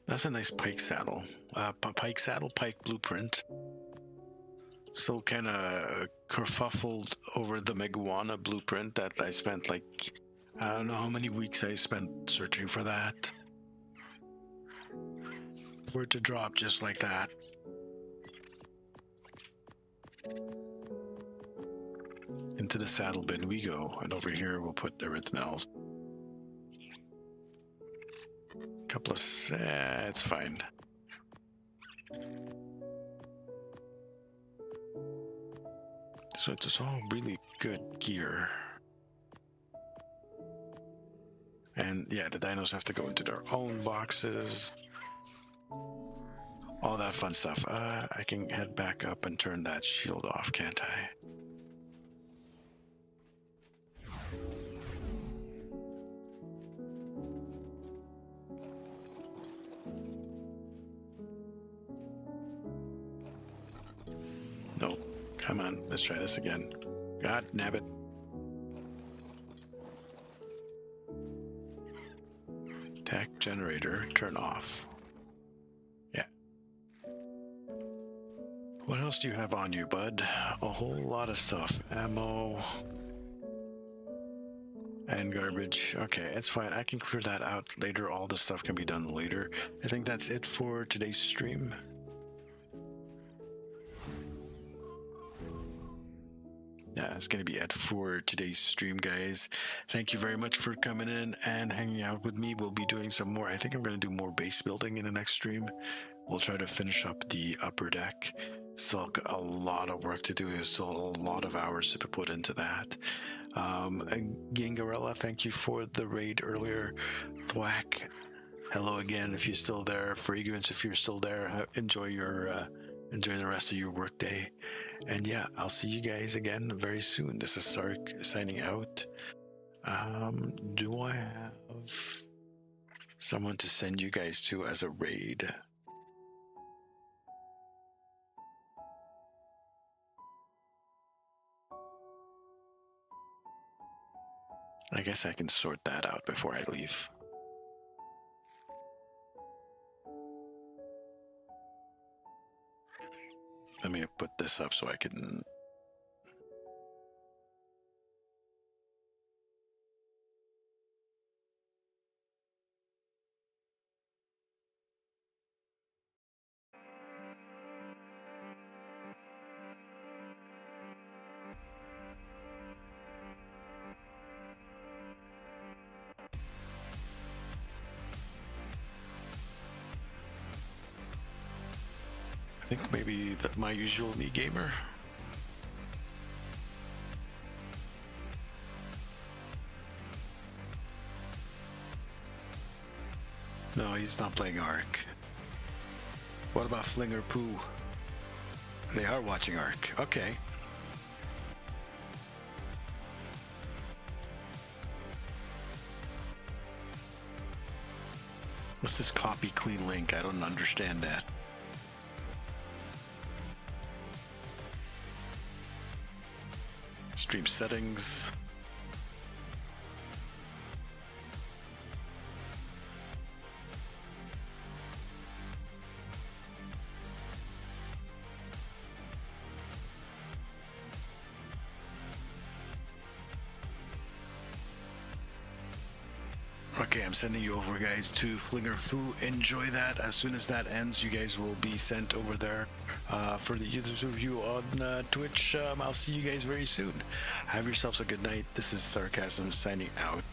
That's a nice pike saddle. Pike blueprint. Still kind of kerfuffled over the Megawana blueprint that I spent like, I don't know how many weeks I spent searching for that. For it to drop just like that. Into the saddle bin we go, and over here we'll put everything else. Couple of, it's fine. So it's all really good gear. And yeah, the dinos have to go into their own boxes. All that fun stuff. I can head back up and turn that shield off, can't I? No, come on, let's try this again. God nabbit. Tech generator, turn off. Yeah. What else do you have on you, bud? A whole lot of stuff. Ammo. And garbage. Okay, it's fine. I can clear that out later. All this stuff can be done later. I think that's it for today's stream. Yeah, that's going to be it for today's stream, guys. Thank you very much for coming in and hanging out with me. We'll be doing some more. I think I'm going to do more base building in the next stream. We'll try to finish up the upper deck. Still a lot of work to do. There's still a lot of hours to be put into that. Gingarella, thank you for the raid earlier. Thwack, hello again if you're still there. Fragrance, if you're still there, enjoy the rest of your work day. And yeah, I'll see you guys again very soon. This is Sark signing out. Do I have someone to send you guys to as a raid? I guess I can sort that out before I leave. Let me put this up so I can... I think maybe my usual me gamer. No, he's not playing ARK. What about Flinger Poo? They are watching ARK. Okay. What's this copy clean link? I don't understand that. Stream settings. Okay, I'm sending you over, guys, to Flinger Foo. Enjoy that. As soon as that ends, you guys will be sent over there for the users review on Twitch. I'll see you guys very soon. Have yourselves a good night. This is Sarcasm signing out.